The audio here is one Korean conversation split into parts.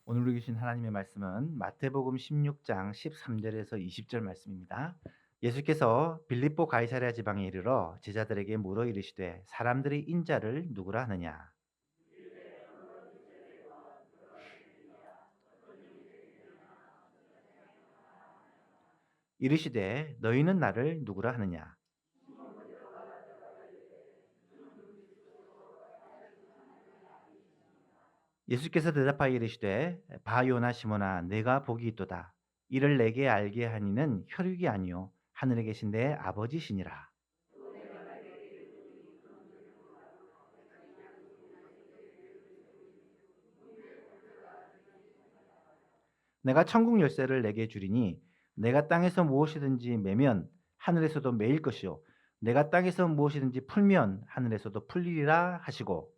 오늘 우리 주신 하나님의 말씀은 마태복음 16장 13절에서 20절 말씀입니다. 예수께서 빌립보 가이사랴 지방에 이르러 제자들에게 물어 이르시되 사람들이 인자를 누구라 하느냐. 이르시되 너희는 나를 누구라 하느냐. 예수께서 대답하여 이르시되 바요나 시모나 내가 복이 있도다. 이를 내게 알게 하니는 혈육이 아니요 하늘에 계신 내 아버지시니라. 내가 천국 열쇠를 내게 주리니 내가 땅에서 무엇이든지 매면 하늘에서도 매일 것이요 내가 땅에서 무엇이든지 풀면 하늘에서도 풀리리라 하시고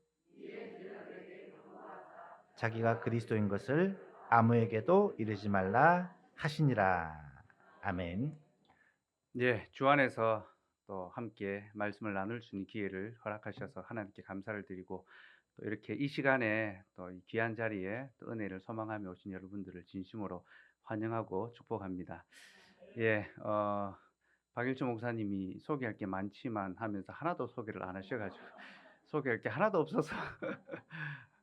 자기가 그리스도인 것을 아무에게도 이르지 말라 하시니라. 아멘. 예, 주 안에서 또 함께 말씀을 나눌 수 있는 기회를 허락하셔서 하나님께 감사를 드리고 또 이렇게 이 시간에 또 이 귀한 자리에 또 은혜를 소망하며 오신 여러분들을 진심으로 환영하고 축복합니다. 예, 박일주 목사님이 소개할 게 많지만 하면서 하나도 소개를 안 하셔가지고 소개할 게 하나도 없어서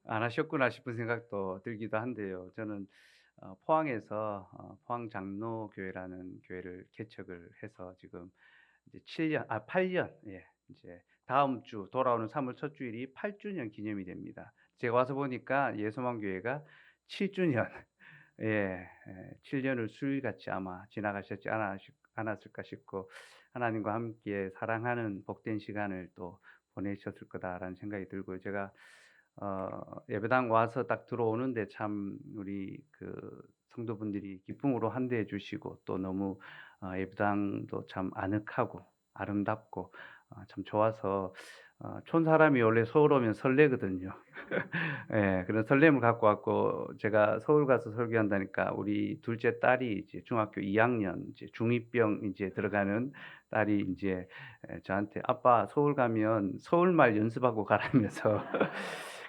안 하셨구나 싶은 생각도 들기도 한데요. 저는 포항에서 포항 장로교회라는 교회를 개척을 해서 지금 이제 8년, 예, 이제 다음 주 돌아오는 3월 첫 주일이 8주년 기념이 됩니다. 제가 와서 보니까 예수만교회가 7주년, 예, 7년을 수일같이 아마 지나가셨지 않았을까 싶고 하나님과 함께 사랑하는 복된 시간을 또 보내셨을 거다라는 생각이 들고요. 제가 예배당 와서 딱 들어오는데 참 우리 그 성도분들이 기쁨으로 환대해 주시고 또 너무 예배당도 참 아늑하고 아름답고 참 좋아서 촌사람이 원래 서울 오면 설레거든요. 예. 그런 설렘을 갖고 왔고 제가 서울 가서 설교한다니까 우리 둘째 딸이 이제 중학교 2 학년 이제 중2병 이제 들어가는 딸이 인제 저한테 "아빠 서울 가면 서울말 연습하고 가라."면서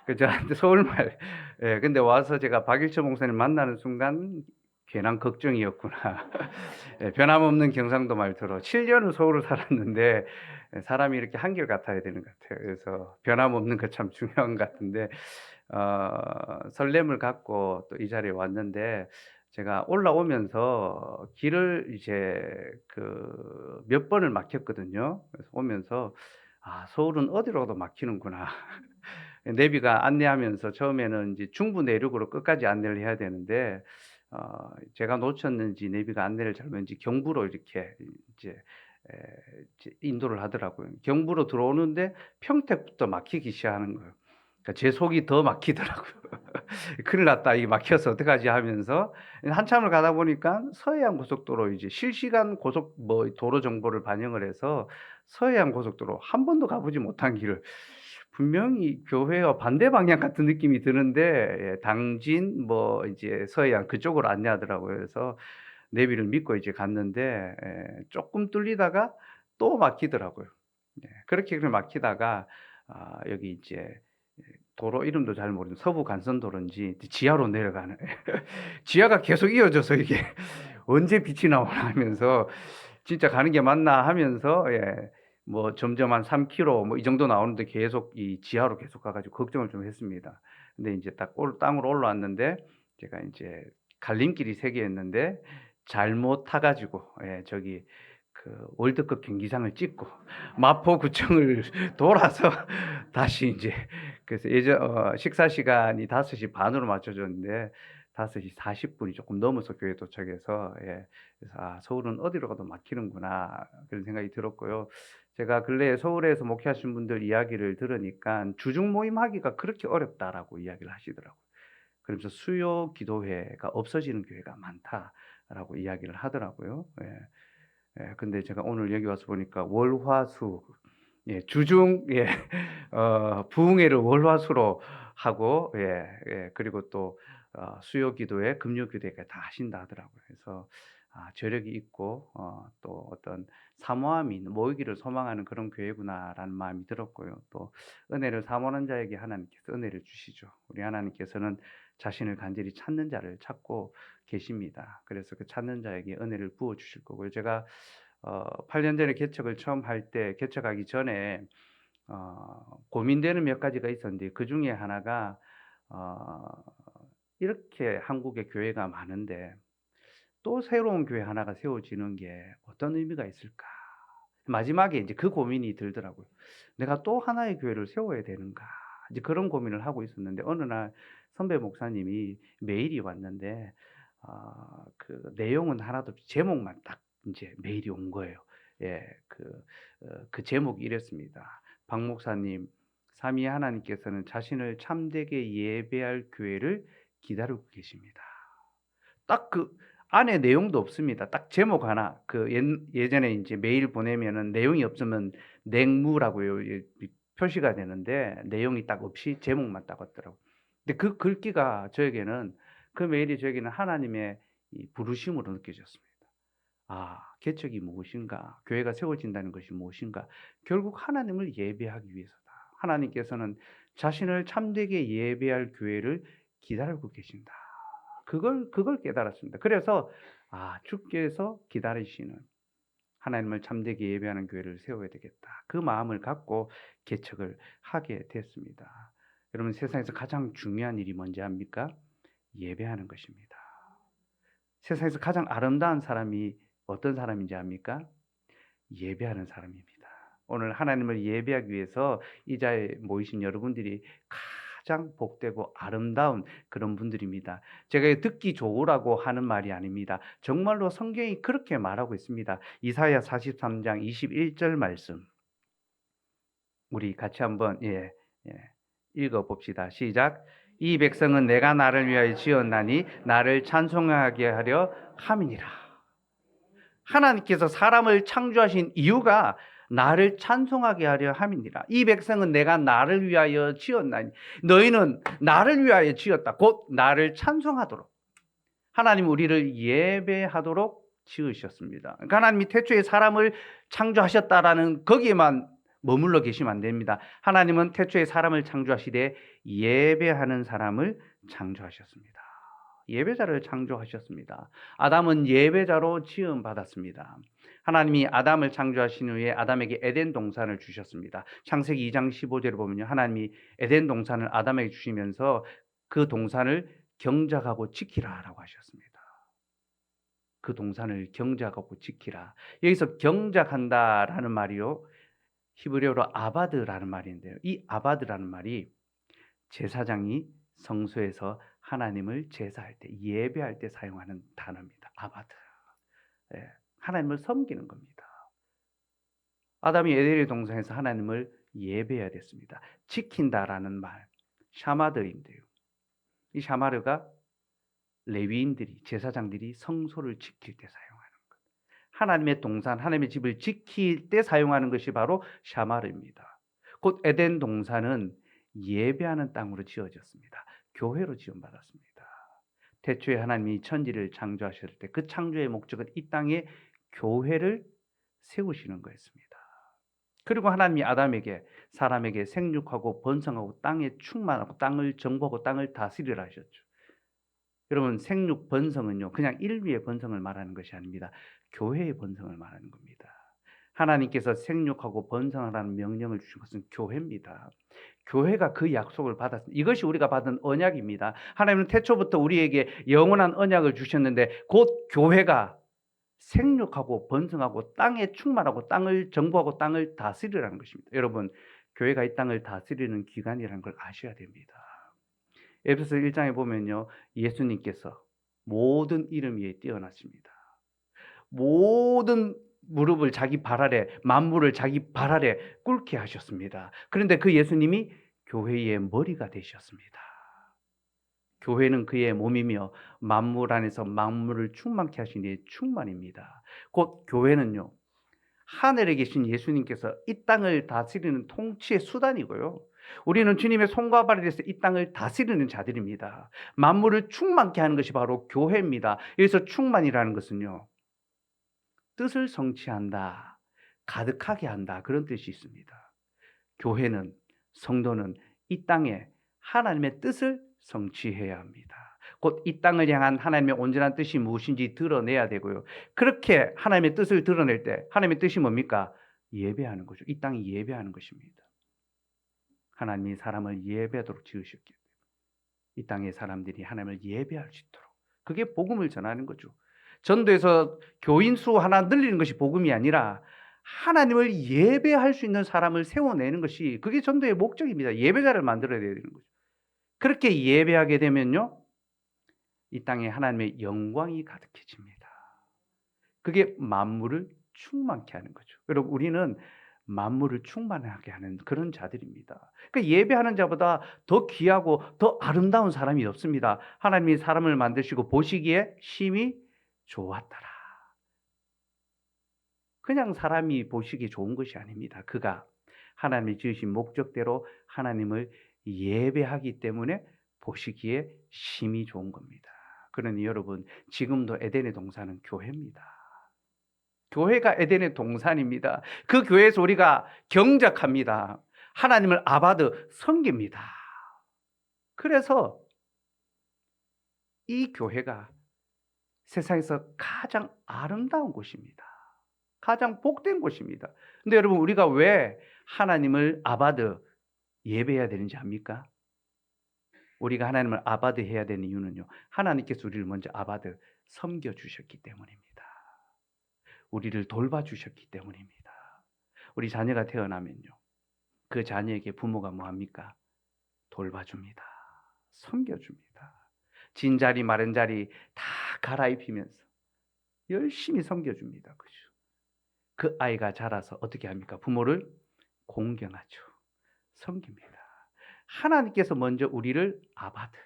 그 저한테 서울말, 예, 근데 와서 제가 박일철 목사님 만나는 순간 괜한 걱정이었구나. 예, 변함없는 경상도 말투로 7 년을 서울을 살았는데 사람이 이렇게 한결같아야 되는 것 같아요. 그래서 변함없는 거 참 중요한 것 같은데 설렘을 갖고 또 이 자리에 왔는데 제가 올라오면서 길을 이제 그 몇 번을 막혔거든요. 그래서 오면서 '아 서울은 어디로 가도 막히는구나.' 내비가 안내하면서 처음에는 이제 중부 내륙으로 끝까지 안내를 해야 되는데 제가 놓쳤는지 내비가 안내를 잘못했는지 경부로 이렇게 이제 이제 인도를 하더라고요. 경부로 들어오는데 평택부터 막히기 시작하는 거예요. 그러니까 제 속이 더 막히더라고요. '큰일 났다. 이게 막혀서 어떡하지?' 하면서 한참을 가다 보니까 서해안 고속도로 이제 실시간 고속 뭐 도로 정보를 반영을 해서 서해안 고속도로 한 번도 가 보지 못한 길을 분명히 교회와 반대 방향 같은 느낌이 드는데 예, 당진 뭐 이제 서해안 그쪽으로 안내하더라고요. 그래서 내비를 믿고 이제 갔는데 쪼끔 뚫리다가 또 막히더라고요. 예. 그렇게 막히다가 여기 이제 도로 이름도 잘 모르는 서부 간선도로인지 지하로 내려가는 지하가 계속 이어져서 이게 '언제 빛이 나오나.' 하면서 '진짜 가는 게 맞나.' 하면서 예, 뭐 점점 한 3 킬로 뭐 이 정도 나오는데 계속 이 지하로 계속 가 가지고 걱정을 좀 했습니다. 근데 인제 딱 땅으로 올라왔는데 제가 인제 갈림길이 3 개였는데 잘못 타 가지고 예, 저기 그 월드컵 경기장을 찍고 마포구청을 돌아서 다시 인제, 그래서 식사 시간이 5시 반 으로 맞춰졌는데 5시 40 분이 쪼끔 넘어서 교회에 도착해서 예, 그래서 '아 서울은 어디로 가도 막히는구나.' 그런 생각이 들었고요. 제가 근래에 서울에서 목회하신 분들 이야기를 들으니깐 "주중 모임하기가 그렇게 어렵다."라고 이야기를 하시더라고요. 그러면서 "수요 기도회가 없어지는 교회가 많다."라고 이야기를 하더라고요. 예. 예, 근데 제가 오늘 여기 와서 보니까 월, 화, 수, 예, 주중, 예, 부흥회를 월, 화, 수로 하고 예, 예, 그리고 또 수요 기도회, 금요 기도회까지 다 하신다 하더라고요. 그래서 저력이 있고 또 어떤 사모함이 있는, 모이기를 소망하는 그런 교회구나라는 마음이 들었고요. 또 은혜를 사모하는 자에게 하나님께서 은혜를 주시죠. 우리 하나님께서는 자신을 간절히 찾는 자를 찾고 계십니다. 그래서 그 찾는 자에게 은혜를 부어 주실 거고요. 제가 8년 전에 개척을 처음 할 때 개척하기 전에 고민되는 몇 가지가 있었는데 그중에 하나가 어 이렇게 한국에 교회가 많은데 또 새로운 교회 하나가 세워지는 게 어떤 의미가 있을까? 마지막에 이제 그 고민이 들더라고요. '내가 또 하나의 교회를 세워야 되는가?' 이제 그런 고민을 하고 있었는데 어느 날 선배 목사님이 메일이 왔는데 그 내용은 하나도 없이 제목만 딱 인제 메일이 온 거예요. 예. 그 제목이 이랬습니다. "박 목사님, 삼위 하나님께서는 자신을 참되게 예배할 교회를 기다리고 계십니다." 딱 그 안에 내용도 없습니다. 딱 제목 하나. 그 예전에 인제 메일 보내면은 내용이 없으면 냉무라고요. 이 표시가 되는데 내용이 딱 없이 제목만 딱 왔더라고요. 근데 그 글귀가 저에게는 그 메일이 저에게는 하나님의 이 부르심으로 느껴졌습니다. 아, 개척이 무엇인가? 교회가 세워진다는 것이 무엇인가? 결국 하나님을 예배하기 위해서다. 하나님께서는 자신을 참되게 예배할 교회를 기다리고 계신다. 그걸 깨달았습니다. 그래서 주께서 기다리시는 하나님을 참되게 예배하는 교회를 세워야 되겠다. 그 마음을 갖고 개척을 하게 됐습니다. 여러분, 세상에서 가장 중요한 일이 뭔지 압니까? 예배하는 것입니다. 세상에서 가장 아름다운 사람이 어떤 사람인지 압니까? 예배하는 사람입니다. 오늘 하나님을 예배하기 위해서 이 자리에 모이신 여러분들이 가장 복되고 아름다운 그런 분들입니다. 제가 듣기 좋으라고 하는 말이 아닙니다. 정말로 성경이 그렇게 말하고 있습니다. 이사야 43장 21절 말씀. 우리 같이 한번 읽어 봅시다. 시작. 이 백성은 내가 나를 위하여 지었나니 나를 찬송하게 하려 함이니라. 하나님께서 사람을 창조하신 이유가 나를 찬송하게 하려 함이니라. 이 백성은 내가 나를 위하여 지었나니 너희는 나를 위하여 지었다. 곧 나를 찬송하도록. 하나님 우리를 예배하도록 지으셨습니다. 그러니까 하나님이 태초에 사람을 창조하셨다라는 거기에만 머물러 계시면 안 됩니다. 하나님은 태초에 사람을 창조하시되 예배하는 사람을 창조하셨습니다. 예배자를 창조하셨습니다. 아담은 예배자로 지음 받았습니다. 하나님이 아담을 창조하신 후에 아담에게 에덴 동산을 주셨습니다. 창세기 2장 15절을 보면요. 하나님이 에덴 동산을 아담에게 주시면서 그 동산을 경작하고 지키라라고 하셨습니다. 그 동산을 경작하고 지키라. 여기서 경작한다라는 말이요. 히브리어로 아바드라는 말인데요. 이 아바드라는 말이 제사장이 성소에서 하나님을 제사할 때, 예배할 때 사용하는 단어입니다. 아바드. 예, 하나님을 섬기는 겁니다. 아담이 에덴의 동산에서 하나님을 예배해야 됐습니다. 지킨다라는 말, 샤마드인데요. 이 샤마르가 레위인들이, 제사장들이 성소를 지킬 때 사용하는 것. 하나님의 동산, 하나님의 집을 지킬 때 사용하는 것이 바로 샤마르입니다. 곧 에덴 동산은 예배하는 땅으로 지어졌습니다. 교회로 지원받았습니다. 태초에 하나님이 천지를 창조하셨을 때 그 창조의 목적은 이 땅에 교회를 세우시는 거였습니다. 그리고 하나님이 아담에게, 사람에게 생육하고 번성하고 땅에 충만하고 땅을 정복하고 땅을 다스리라 하셨죠. 여러분, 생육 번성은요, 그냥 인류의 번성을 말하는 것이 아닙니다. 교회의 번성을 말하는 겁니다. 하나님께서 생육하고 번성하라는 명령을 주신 것은 교회입니다. 교회가 그 약속을 받았습니다. 이것이 우리가 받은 언약입니다. 하나님은 태초부터 우리에게 영원한 언약을 주셨는데 곧 교회가 생육하고 번성하고 땅에 충만하고 땅을 정복하고 땅을 다스리라는 것입니다. 여러분, 교회가 이 땅을 다스리는 기관이라는 걸 아셔야 됩니다. 에베소 1장에 보면요, 예수님께서 모든 이름 위에 뛰어나십니다. 모든 무릎을 자기 발 아래, 만물을 자기 발 아래 꿇게 하셨습니다. 그런데 그 예수님이 교회의 머리가 되셨습니다. 교회는 그의 몸이며 만물 안에서 만물을 충만케 하신 이의 충만입니다. 곧 교회는요, 하늘에 계신 예수님께서 이 땅을 다스리는 통치의 수단이고요. 우리는 주님의 손과 발이 돼서 이 땅을 다스리는 자들입니다. 만물을 충만케 하는 것이 바로 교회입니다. 여기서 충만이라는 것은요, 뜻을 성취한다, 가득하게 한다, 그런 뜻이 있습니다. 교회는, 성도는 이 땅에 하나님의 뜻을 성취해야 합니다. 곧 이 땅을 향한 하나님의 온전한 뜻이 무엇인지 드러내야 되고요. 그렇게 하나님의 뜻을 드러낼 때 하나님의 뜻이 뭡니까? 예배하는 거죠. 이 땅이 예배하는 것입니다. 하나님이 사람을 예배하도록 지으셨기 때문에 이 땅의 사람들이 하나님을 예배할 수 있도록, 그게 복음을 전하는 거죠. 전도에서 교인 수 하나 늘리는 것이 복음이 아니라 하나님을 예배할 수 있는 사람을 세워내는 것이, 그게 전도의 목적입니다. 예배자를 만들어야 되는 거죠. 그렇게 예배하게 되면요, 이 땅에 하나님의 영광이 가득해집니다. 그게 만물을 충만케 하는 거죠. 여러분, 우리는 만물을 충만하게 하는 그런 자들입니다. 그러니까 예배하는 자보다 더 귀하고 더 아름다운 사람이 없습니다. 하나님이 사람을 만드시고 보시기에 심히 좋았더라. 그냥 사람이 보시기에 좋은 것이 아닙니다. 그가 하나님이 지으신 목적대로 하나님을 예배하기 때문에 보시기에 심히 좋은 겁니다. 그러니 여러분, 지금도 에덴의 동산은 교회입니다. 교회가 에덴의 동산입니다. 그 교회에서 우리가 경작합니다. 하나님을 아바드 섬깁니다. 그래서 이 교회가 세상에서 가장 아름다운 곳입니다. 가장 복된 곳입니다. 근데 여러분, 우리가 왜 하나님을 아바드 예배해야 되는지 압니까? 우리가 하나님을 아바드 해야 되는 이유는요, 하나님께서 우리를 먼저 아바드 섬겨주셨기 때문입니다. 우리를 돌봐주셨기 때문입니다. 우리 자녀가 태어나면요, 그 자녀에게 부모가 뭐합니까? 돌봐줍니다. 섬겨줍니다. 진 자리 마른 자리 다 갈아입히면서 열심히 섬겨줍니다. 그죠? 그 아이가 자라서 어떻게 합니까? 부모를 공경하죠. 섬깁니다. 하나님께서 먼저 우리를 아바드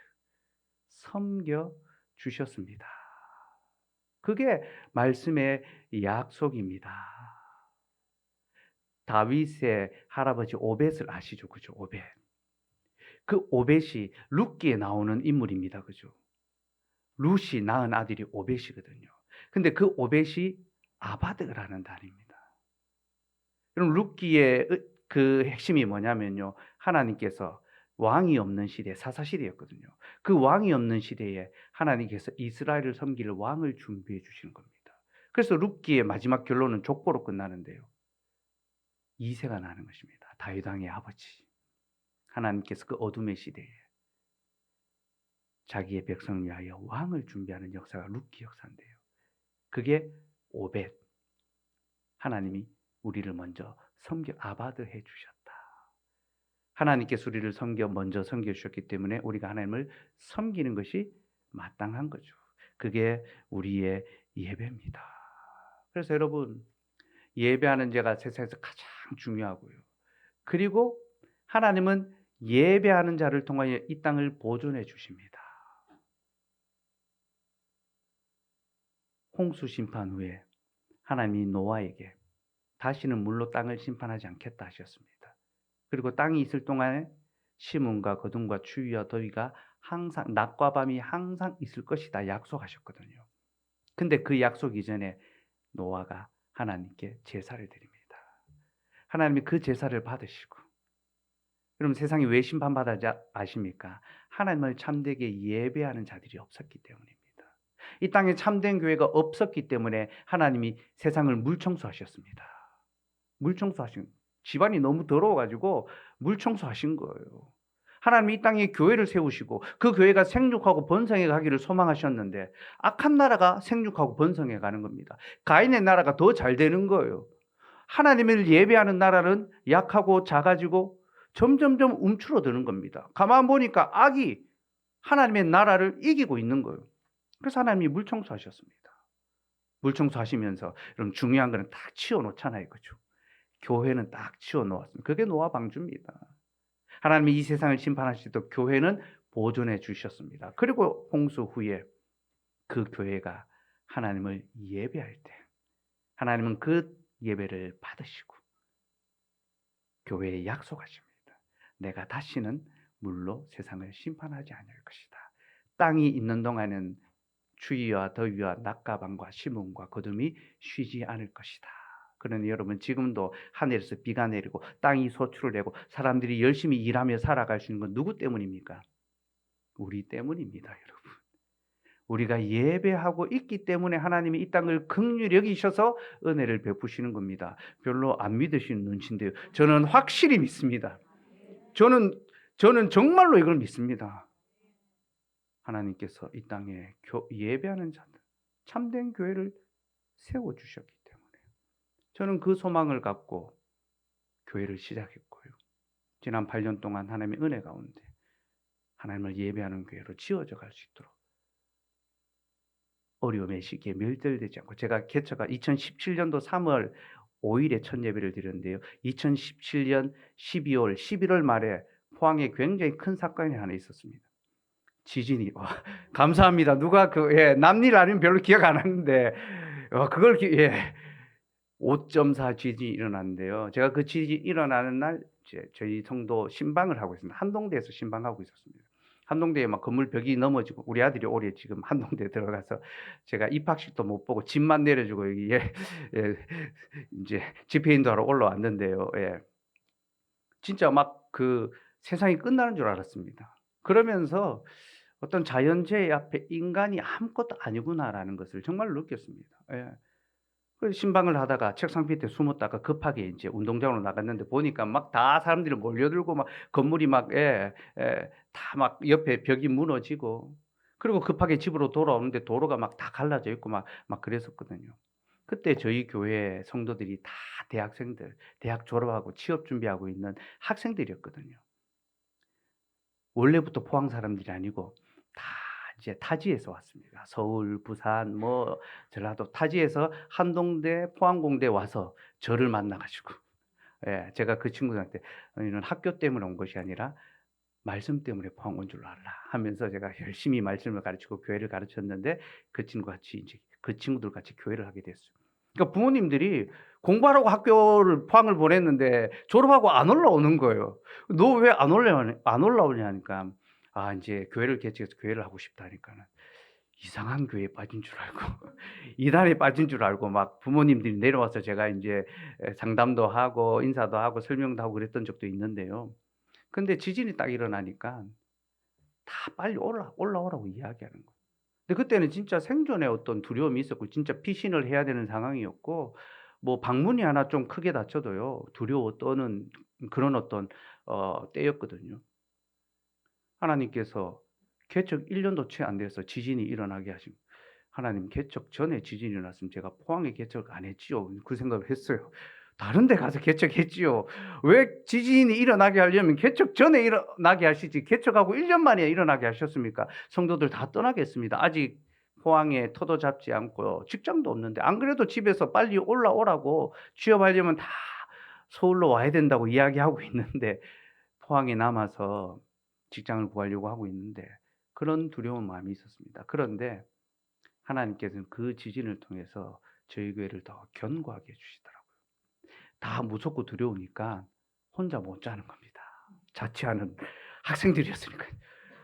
섬겨주셨습니다. 그게 말씀의 약속입니다. 다윗의 할아버지 오벳을 아시죠? 그죠? 오벳. 그 오벳이 룻기에 나오는 인물입니다. 그죠? 룻이 낳은 아들이 오벳이거든요. 근데 그 오벳이 아바드라는 단입니다. 그럼 룻기의 그 핵심이 뭐냐면요, 하나님께서 왕이 없는 시대, 사사시대였거든요. 그 왕이 없는 시대에 하나님께서 이스라엘을 섬길 왕을 준비해 주시는 겁니다. 그래서 룻기의 마지막 결론은 족보로 끝나는데요, 2세가 나는 것입니다. 다윗 왕의 아버지. 하나님께서 그 어둠의 시대에 자기의 백성을 위하여 왕을 준비하는 역사가 룻기 역사인데요, 그게 오벳. 하나님이 우리를 먼저 섬겨 아바드 해 주셨다. 하나님께서 우리를 먼저 섬겨 주셨기 때문에 우리가 하나님을 섬기는 것이 마땅한 거죠. 그게 우리의 예배입니다. 그래서 여러분, 예배하는 자가 세상에서 가장 중요하고요. 그리고 하나님은 예배하는 자를 통하여 이 땅을 보존해 주십니다. 홍수 심판 후에 하나님이 노아에게 다시는 물로 땅을 심판하지 않겠다 하셨습니다. 그리고 땅이 있을 동안에 심음과 거둠과 추위와 더위가 항상, 낮과 밤이 항상 있을 것이다 약속하셨거든요. 근데 그 약속 이전에 노아가 하나님께 제사를 드립니다. 하나님이 그 제사를 받으시고, 그럼 세상이 왜 심판받았지 아십니까? 하나님을 참되게 예배하는 자들이 없었기 때문입니다. 이 땅에 참된 교회가 없었기 때문에 하나님이 세상을 물청소하셨습니다. 물청소하신, 집안이 너무 더러워가지고 물청소하신 거예요. 하나님이 이 땅에 교회를 세우시고 그 교회가 생육하고 번성해 가기를 소망하셨는데 악한 나라가 생육하고 번성해 가는 겁니다. 가인의 나라가 더 잘 되는 거예요. 하나님을 예배하는 나라는 약하고 작아지고 점점점 움츠러드는 겁니다. 가만 보니까 악이 하나님의 나라를 이기고 있는 거예요. 그래서 하나님이 물청소하셨습니다. 물청소하시면서 여러분, 중요한 거는 딱 치워놓잖아요. 그죠? 교회는 딱 치워놓았습니다. 그게 노아 방주입니다. 하나님이 이 세상을 심판하실 때 교회는 보존해 주셨습니다. 그리고 홍수 후에 그 교회가 하나님을 예배할 때 하나님은 그 예배를 받으시고 교회에 약속하십니다. 내가 다시는 물로 세상을 심판하지 않을 것이다. 땅이 있는 동안은 추위와 더위와 낮과 밤과 심음과 거둠이 쉬지 않을 것이다. 그러니 여러분, 지금도 하늘에서 비가 내리고 땅이 소출을 내고 사람들이 열심히 일하며 살아갈 수 있는 건 누구 때문입니까? 우리 때문입니다, 여러분. 우리가 예배하고 있기 때문에 하나님이 이 땅을 긍휼히 여기셔서 은혜를 베푸시는 겁니다. 별로 안 믿으시는 눈치인데요. 저는 확실히 믿습니다. 저는 정말로 이걸 믿습니다. 하나님께서 이 땅에 예배하는 자들, 참된 교회를 세워주셨기 때문에 저는 그 소망을 갖고 교회를 시작했고요. 지난 8년 동안 하나님의 은혜 가운데 하나님을 예배하는 교회로 지어져 갈 수 있도록 어려움의 시기에 멸절되지 않고, 제가 개처가 2017년도 3월 5일에 첫 예배를 드렸는데요. 2017년 12월, 11월 말에 포항에 굉장히 큰 사건이 하나 있었습니다. 지진이. 감사합니다. 누가 남일 아니면 별로 기억 안 하는데, 그걸 5.4 지진이 일어났는데요. 제가 그 지진이 일어나는 날 저희 성도 신방을 하고 있습니다. 한동대에서 신방하고 있었습니다. 한동대에 막 건물 벽이 넘어지고, 우리 아들이 올해 지금 한동대에 들어가서 제가 입학식도 못 보고 집만 내려주고 여기 이제 집회인도 하러 올라왔는데요. 진짜 막 그 세상이 끝나는 줄 알았습니다. 그러면서 어떤 자연재해 앞에 인간이 아무것도 아니구나라는 것을 정말 느꼈습니다. 그래서 신방을 하다가 책상 밑에 숨었다가 급하게 이제 운동장으로 나갔는데 보니까 막 다 사람들이 몰려들고 막 건물이 막 다 막 옆에 벽이 무너지고, 그리고 급하게 집으로 돌아오는데 도로가 막 다 갈라져 있고 막 그랬었거든요. 그때 저희 교회 성도들이 다 대학생들, 대학 졸업하고 취업 준비하고 있는 학생들이었거든요. 원래부터 포항 사람들이 아니고 다 이제 타지에서 왔습니다. 서울, 부산, 전라도 타지에서 한동대, 포항공대 와서 저를 만나 가지고, 제가 그 친구들한테 너희는 학교 때문에 온 것이 아니라 말씀 때문에 포항 온 줄 알라 하면서 제가 열심히 말씀을 가르치고 교회를 가르쳤는데, 그 친구들 같이 교회를 하게 됐어요. 그러니까 부모님들이 공부하라고 학교를 포항을 보냈는데 졸업하고 안 올라오는 거예요. "너 왜 안 올라오냐?" 하니까 이제 교회를 개척해서 교회를 하고 싶다니까는 이상한 교회에 빠진 줄 알고 이단에 빠진 줄 알고 막 부모님들이 내려와서 제가 인제 상담도 하고 인사도 하고 설명도 하고 그랬던 적도 있는데요. 근데 지진이 딱 일어나니까 다 빨리 올라오라고 이야기하는 거예요. 근데 그때는 진짜 생존의 어떤 두려움이 있었고 진짜 피신을 해야 되는 상황이었고, 방문이 하나 좀 크게 닫혀도요 두려워 떠는 그런 어떤 때였거든요. 하나님께서 개척 1년도 채 안 돼서 지진이 일어나게 하신, 하나님 개척 전에 지진이 일어났으면 제가 포항에 개척 안 했지요. 그 생각을 했어요. 다른 데 가서 개척했지요. 왜 지진이 일어나게 하려면 개척 전에 일어나게 하시지 개척하고 1년 만에 일어나게 하셨습니까? 성도들 다 떠나겠습니다. 아직 포항에 터도 잡지 않고 직장도 없는데, 안 그래도 집에서 빨리 올라오라고 취업하려면 다 서울로 와야 된다고 이야기하고 있는데 포항에 남아서 직장을 구하려고 하고 있는데 그런 두려운 마음이 있었습니다. 그런데 하나님께서는 그 지진을 통해서 저희 교회를 더 견고하게 해 주시더라고요. 다 무섭고 두려우니까 혼자 못 자는 겁니다. 자취하는 학생들이었으니까요.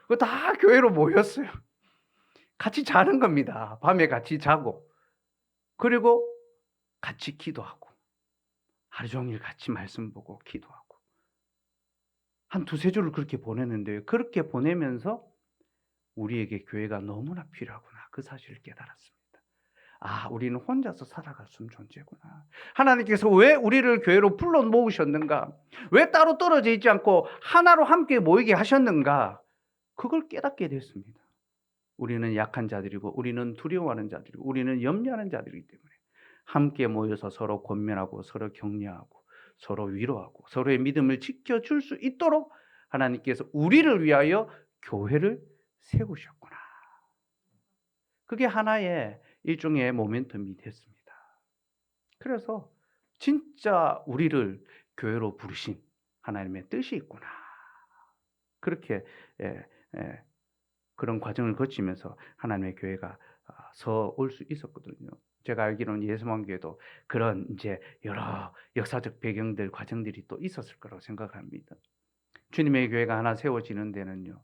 그 다 교회로 모였어요. 같이 자는 겁니다. 밤에 같이 자고, 그리고 같이 기도하고, 하루 종일 같이 말씀 보고 기도하고. 한 두세 주를 그렇게 보냈는데요. 그렇게 보내면서 우리에게 교회가 너무나 필요하구나, 그 사실을 깨달았습니다. 우리는 혼자서 살아갈 수 없는 존재구나. 하나님께서 왜 우리를 교회로 불러 모으셨는가? 왜 따로 떨어져 있지 않고 하나로 함께 모이게 하셨는가? 그걸 깨닫게 됐습니다. 우리는 약한 자들이고, 우리는 두려워하는 자들이고, 우리는 염려하는 자들이기 때문에 함께 모여서 서로 권면하고, 서로 격려하고, 서로 위로하고, 서로의 믿음을 지켜줄 수 있도록 하나님께서 우리를 위하여 교회를 세우셨구나. 그게 하나의 일종의 모멘텀이 됐습니다. 그래서 진짜 우리를 교회로 부르신 하나님의 뜻이 있구나. 그렇게 그런 과정을 거치면서 하나님의 교회가 서 올 수 있었거든요. 제가 알기로는 예수만교회도 그런 이제 여러 역사적 배경들, 과정들이 또 있었을 거라고 생각합니다. 주님의 교회가 하나 세워지는 데는요,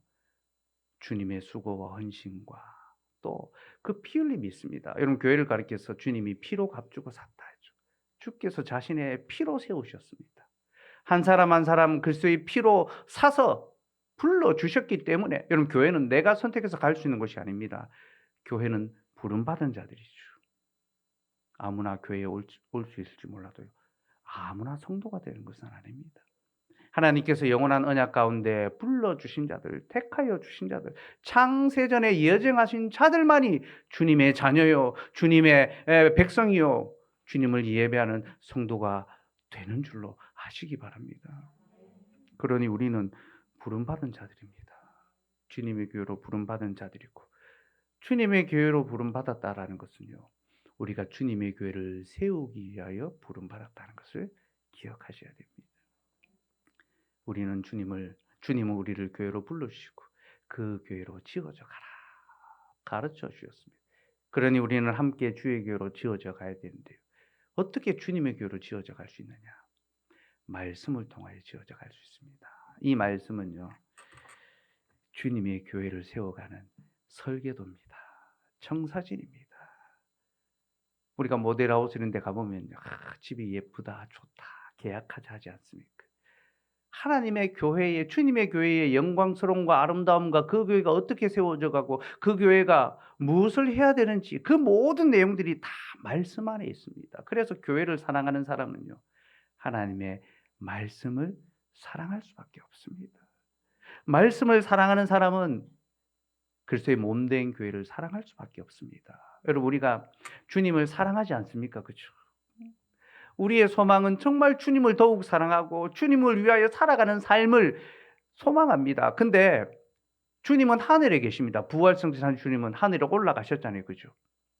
주님의 수고와 헌신과 또 그 피 흘림이 있습니다. 여러분, 교회를 가리켜서 주님이 피로 값주고 샀다 했죠. 주께서 자신의 피로 세우셨습니다. 한 사람 한 사람 그리스도의 피로 사서 불러주셨기 때문에 여러분 교회는 내가 선택해서 갈 수 있는 곳이 아닙니다. 교회는 부름받은 자들이죠. 아무나 교회에 올 수 있을지 몰라도요. 아무나 성도가 되는 것은 아닙니다. 하나님께서 영원한 언약 가운데 불러주신 자들, 택하여 주신 자들, 창세전에 예정하신 자들만이 주님의 자녀요, 주님의 백성이요, 주님을 예배하는 성도가 되는 줄로 아시기 바랍니다. 그러니 우리는 부름받은 자들입니다. 주님의 교회로 부름받은 자들이고, 주님의 교회로 부름받았다라는 것은요, 우리가 주님의 교회를 세우기 위하여 부름받았다는 것을 기억하셔야 됩니다. 우리는 주님은 우리를 교회로 불러주시고 그 교회로 지어져 가라 가르쳐 주셨습니다. 그러니 우리는 함께 주의 교회로 지어져 가야 되는데요. 어떻게 주님의 교회로 지어져 갈 수 있느냐? 말씀을 통하여 지어져 갈 수 있습니다. 이 말씀은요, 주님의 교회를 세워가는 설계도입니다. 청사진입니다. 우리가 모델하우스 이런 데 가보면 집이 예쁘다, 좋다, 계약하자 하지 않습니까? 하나님의 교회에, 주님의 교회의 영광스러움과 아름다움과 그 교회가 어떻게 세워져 가고 그 교회가 무엇을 해야 되는지 그 모든 내용들이 다 말씀 안에 있습니다. 그래서 교회를 사랑하는 사람은요, 하나님의 말씀을 사랑할 수밖에 없습니다. 말씀을 사랑하는 사람은 그리스도의 몸된 교회를 사랑할 수밖에 없습니다. 여러분, 우리가 주님을 사랑하지 않습니까? 그렇죠? 우리의 소망은 정말 주님을 더욱 사랑하고 주님을 위하여 살아가는 삶을 소망합니다. 근데 주님은 하늘에 계십니다. 부활승천한 주님은 하늘에 올라가셨잖아요. 그죠?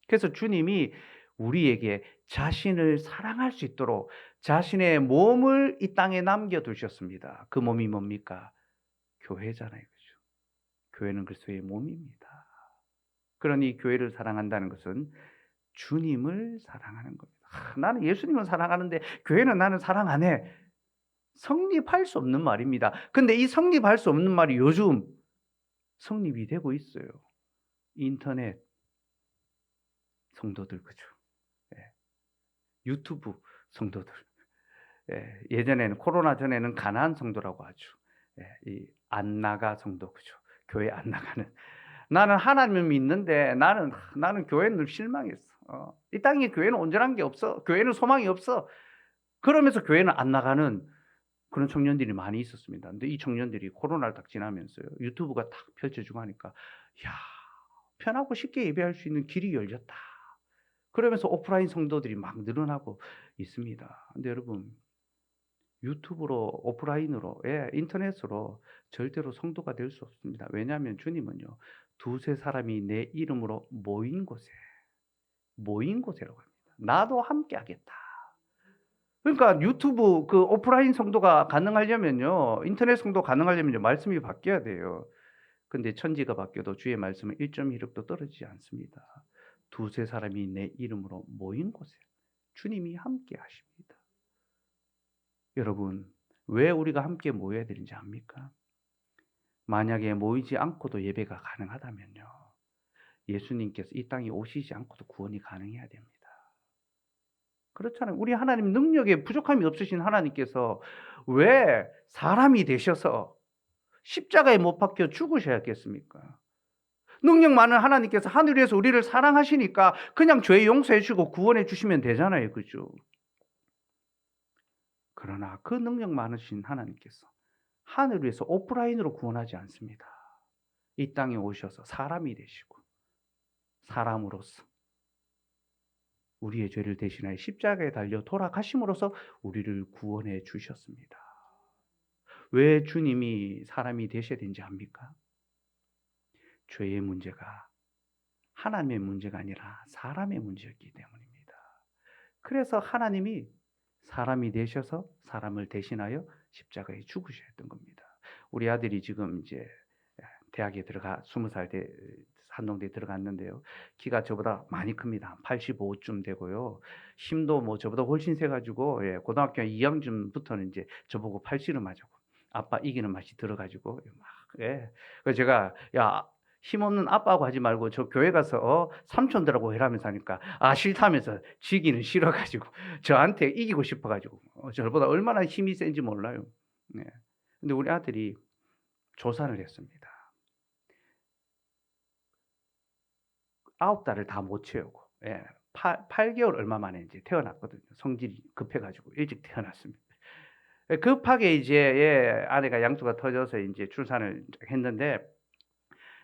그래서 주님이 우리에게 자신을 사랑할 수 있도록 자신의 몸을 이 땅에 남겨두셨습니다. 그 몸이 뭡니까? 교회잖아요. 그죠? 교회는 그리스도의 몸입니다. 그러니 교회를 사랑한다는 것은 주님을 사랑하는 겁니다. 나는 예수님을 사랑하는데 교회는 나는 사랑 안 해. 성립할 수 없는 말입니다. 근데 이 성립할 수 없는 말이 요즘 성립이 되고 있어요. 인터넷 성도들, 그죠? 예. 유튜브 성도들. 예. 예전에는 코로나 전에는 가난한 성도라고 하죠. 예. 이 안 나가 성도, 그죠? 교회 안 나가는. 나는 하나님을 믿는데 나는 교회는 늘 실망했어. 이 땅에 교회는 온전한 게 없어. 교회는 소망이 없어. 그러면서 교회는 안 나가는 그런 청년들이 많이 있었습니다. 근데 이 청년들이 코로나를 딱 지나면서요, 유튜브가 딱 펼쳐지고 하니까, 야, 편하고 쉽게 예배할 수 있는 길이 열렸다. 그러면서 오프라인 성도들이 막 늘어나고 있습니다. 근데 여러분, 유튜브로, 오프라인으로, 인터넷으로 절대로 성도가 될 수 없습니다. 왜냐하면 주님은요, 두세 사람이 내 이름으로 모인 곳에라고 합니다. 나도 함께 하겠다. 그러니까 유튜브 그 오프라인 성도가 가능하려면요, 인터넷 성도 가능하려면요, 말씀이 바뀌어야 돼요. 근데 천지가 바뀌어도 주의 말씀은 1.1획도 떨어지지 않습니다. 두세 사람이 내 이름으로 모인 곳에 주님이 함께 하십니다. 여러분, 왜 우리가 함께 모여야 되는지 압니까? 만약에 모이지 않고도 예배가 가능하다면요, 예수님께서 이 땅에 오시지 않고도 구원이 가능해야 됩니다. 그렇잖아요. 우리 하나님 능력에 부족함이 없으신 하나님께서 왜 사람이 되셔서 십자가에 못 박혀 죽으셔야겠습니까? 능력 많은 하나님께서 하늘 위에서 우리를 사랑하시니까 그냥 죄 용서해 주시고 구원해 주시면 되잖아요. 그죠? 그러나 그 능력 많으신 하나님께서 하늘 위에서 오프라인으로 구원하지 않습니다. 이 땅에 오셔서 사람이 되시고 사람으로서 우리의 죄를 대신하여 십자가에 달려 돌아가심으로써 우리를 구원해 주셨습니다. 왜 주님이 사람이 되셔야 되는지 압니까? 죄의 문제가 하나님의 문제가 아니라 사람의 문제였기 때문입니다. 그래서 하나님이 사람이 되셔서 사람을 대신하여 십자가에 죽으셔야 했던 겁니다. 우리 아들이 지금 이제 대학에 20살 한동대에 들어갔는데요. 키가 저보다 많이 큽니다. 85쯤 되고요. 힘도 뭐 저보다 훨씬 세가지고, 고등학교 2학년부터는 이제 저보고 팔씨름하자고. 아빠 이기는 맛이 들어가지고, 그래서 제가, 야, 힘없는 아빠하고 하지 말고 저 교회 가서 삼촌들하고 해라면서 하니까, 싫다면서 지기는 싫어가지고, 저한테 이기고 싶어가지고, 저보다 얼마나 힘이 센지 몰라요. 근데 우리 아들이 조산을 했습니다. 9달을 다 못 채우고, 예, 8개월 얼마 만에 이제 태어났거든요. 성질이 급해 가지고 일찍 태어났습니다. 예, 급하게 이제, 예, 아내가 양수가 터져서 인제 출산을 했는데,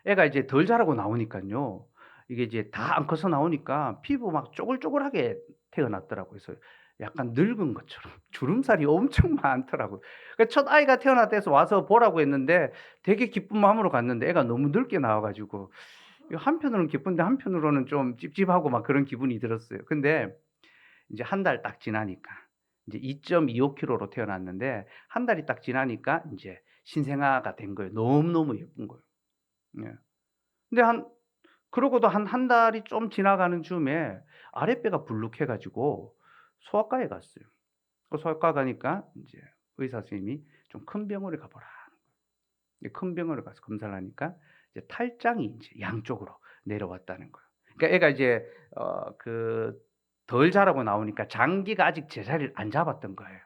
애가 이제 덜 자라고 나오니깐요. 이게 이제 다 안 커서 나오니까 피부 막 쪼글쪼글하게 태어났더라고요. 그래서 약간 늙은 것처럼 주름살이 엄청 많더라고요. 그 첫아이가 태어났다 해서 와서 보라고 했는데 되게 기쁜 마음으로 갔는데 애가 너무 늙게 나와 가지고 이거 한편으로는 기쁜데 한편으로는 좀 찝찝하고 막 그런 기분이 들었어요. 근데 인제 한 달 딱 지나니까 인제 2.25 킬로로 태어났는데 한 달이 딱 지나니까 인제 신생아가 된 거예요. 너무너무 예쁜 거예요. 예. 근데 그러고도 한 달이 좀 지나가는 즈음에 아랫배가 불룩해 가지고 소아과에 갔어요. 그 소아과 가니까 인제 의사 선생님이 "좀 큰 병원에 가 보라." 이제 큰 병원을 가서 검사를 하니까 이제 탈장이 인제 양쪽으로 내려왔다는 거예요. 그러니까 애가 이제 덜 자라고 나오니까 장기가 아직 제자리를 안 잡았던 거예요.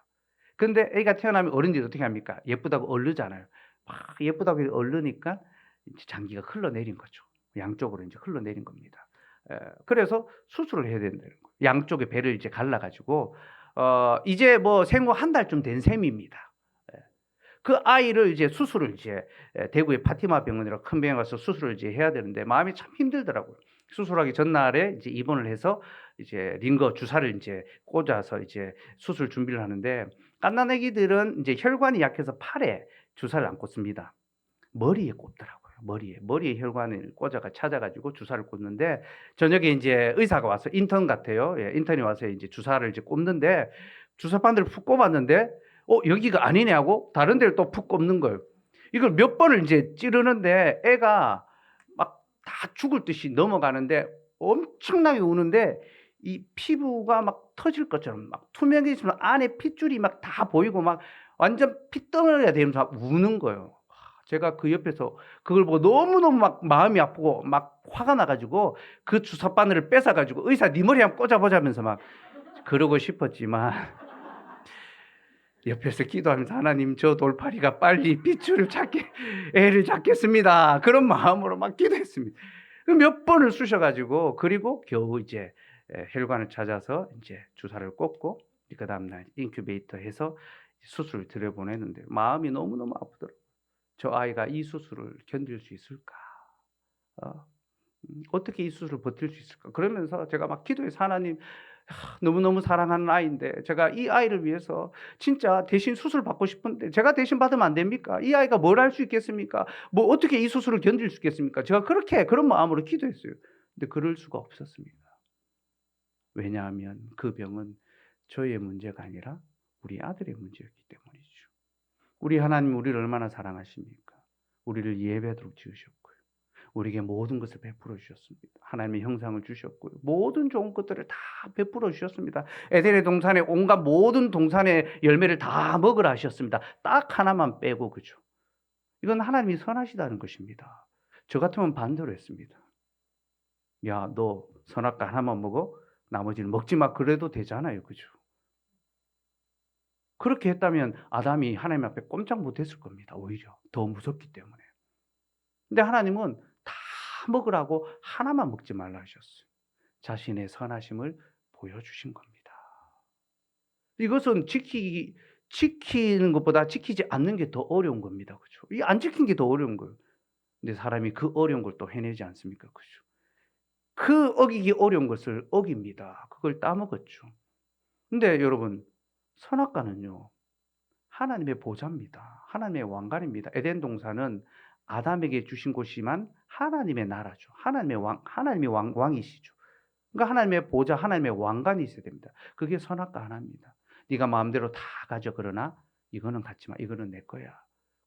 근데 애가 태어나면 어른들이 어떻게 합니까? 예쁘다고 얼르잖아요. 막 예쁘다고 얼르니까 이제 장기가 흘러내린 거죠. 양쪽으로 인제 흘러내린 겁니다. 그래서 수술을 해야 된다는 거예요. 양쪽의 배를 이제 갈라 가지고 이제 뭐 생후 한 달쯤 된 셈입니다. 예. 그 아이를 이제 수술을 이제 대구의 파티마 병원이라고 큰 병원에 가서 수술을 이제 해야 되는데 마음이 참 힘들더라고요. 수술하기 전날에 이제 입원을 해서 이제 링거 주사를 인제 꽂아서 이제 수술 준비를 하는데 갓난아기들은 인제 혈관이 약해서 팔에 주사를 안 꽂습니다. 머리에 꽂더라고요. 머리에 혈관을 찾아 가지고 주사를 꽂는데 저녁에 인제 의사가 와서 인턴 같아요. 예, 인턴이 와서 인제 주사를 이제 꼽는데 주사바늘을 푹 꼽았는데 여기가 아니네 하고 다른 데를 또 푹 꼽는 거예요. 이걸 몇 번을 인제 찌르는데 애가 막 다 죽을 듯이 넘어가는데 엄청나게 우는데 이 피부가 막 터질 것처럼 막 투명해지면 안에 핏줄이 막 다 보이고 막 완전 핏덩어리가 되면서 막 우는 거예요. 제가 그 옆에서 그걸 보고 너무너무 막 마음이 아프고 막 화가 나 가지고 그 주사 바늘을 뺏어 가지고 "의사 네 머리에 한번 꽂아 보자."면서 막 그러고 싶었지만 옆에서 기도하면서 "하나님 저 돌팔이가 빨리 핏줄을 찾게 애를 찾겠습니다." 그런 마음으로 막 기도했습니다. 그 몇 번을 쑤셔 가지고 그리고 겨우 이제 혈관을 찾아서 인제 주사를 꽂고 그다음 날 인큐베이터 해서 수술을 들여보냈는데 마음이 너무너무 아프더라고요. '저 아이가 이 수술을 견딜 수 있을까? 어 어떻게 이 수술을 버틸 수 있을까?' 그러면서 제가 막 기도해서 "하나님 너무너무 사랑하는 아이인데 제가 이 아이를 위해서 진짜 대신 수술 받고 싶은데 제가 대신 받으면 안 됩니까? 이 아이가 뭘 할 수 있겠습니까? 뭐 어떻게 이 수술을 견딜 수 있겠습니까?" 제가 그런 마음으로 기도했어요. 근데 그럴 수가 없었습니다. 왜냐하면 그 병은 저의 문제가 아니라 우리 아들의 문제였기 때문이죠. 우리 하나님은 우리를 얼마나 사랑하십니까? 우리를 예배하도록 지으셨고요. 우리에게 모든 것을 베풀어 주셨습니다. 하나님의 형상을 주셨고요. 모든 좋은 것들을 다 베풀어 주셨습니다. 에덴의 동산에 온갖 모든 동산의 열매를 다 먹으라 하셨습니다. 딱 하나만 빼고 그죠. 이건 하나님이 선하시다는 것입니다. 저 같으면 반대로 했습니다. "야, 너 선악과 하나만 먹어? 나머지는 먹지 마." 그래도 되잖아요. 그죠? 그렇게 했다면 아담이 하나님 앞에 꼼짝 못 했을 겁니다 오히려. 더 무섭기 때문에. 근데 하나님은 다 먹으라고 하나만 먹지 말라 하셨어요. 자신의 선하심을 보여주신 겁니다. 이것은 지키는 것보다 지키지 않는 게 더 어려운 겁니다. 그죠? 이 안 지킨 게 더 어려운 거예요. 근데 사람이 그 어려운 걸 또 해내지 않습니까? 그죠? 그 어기기 어려운 것을 어깁니다. 그걸 따먹었죠. 근데 여러분 선악과는요. 하나님의 보좌입니다. 하나님의 왕관입니다. 에덴 동산은 아담에게 주신 곳이지만 하나님의 나라죠. 하나님의 왕이시죠. 그러니까 하나님의 보좌, 하나님의 왕관이 있어야 됩니다. 그게 선악과 하나입니다. 네가 마음대로 다 가져 그러나 이거는 갖지 마. 이거는 내 거야.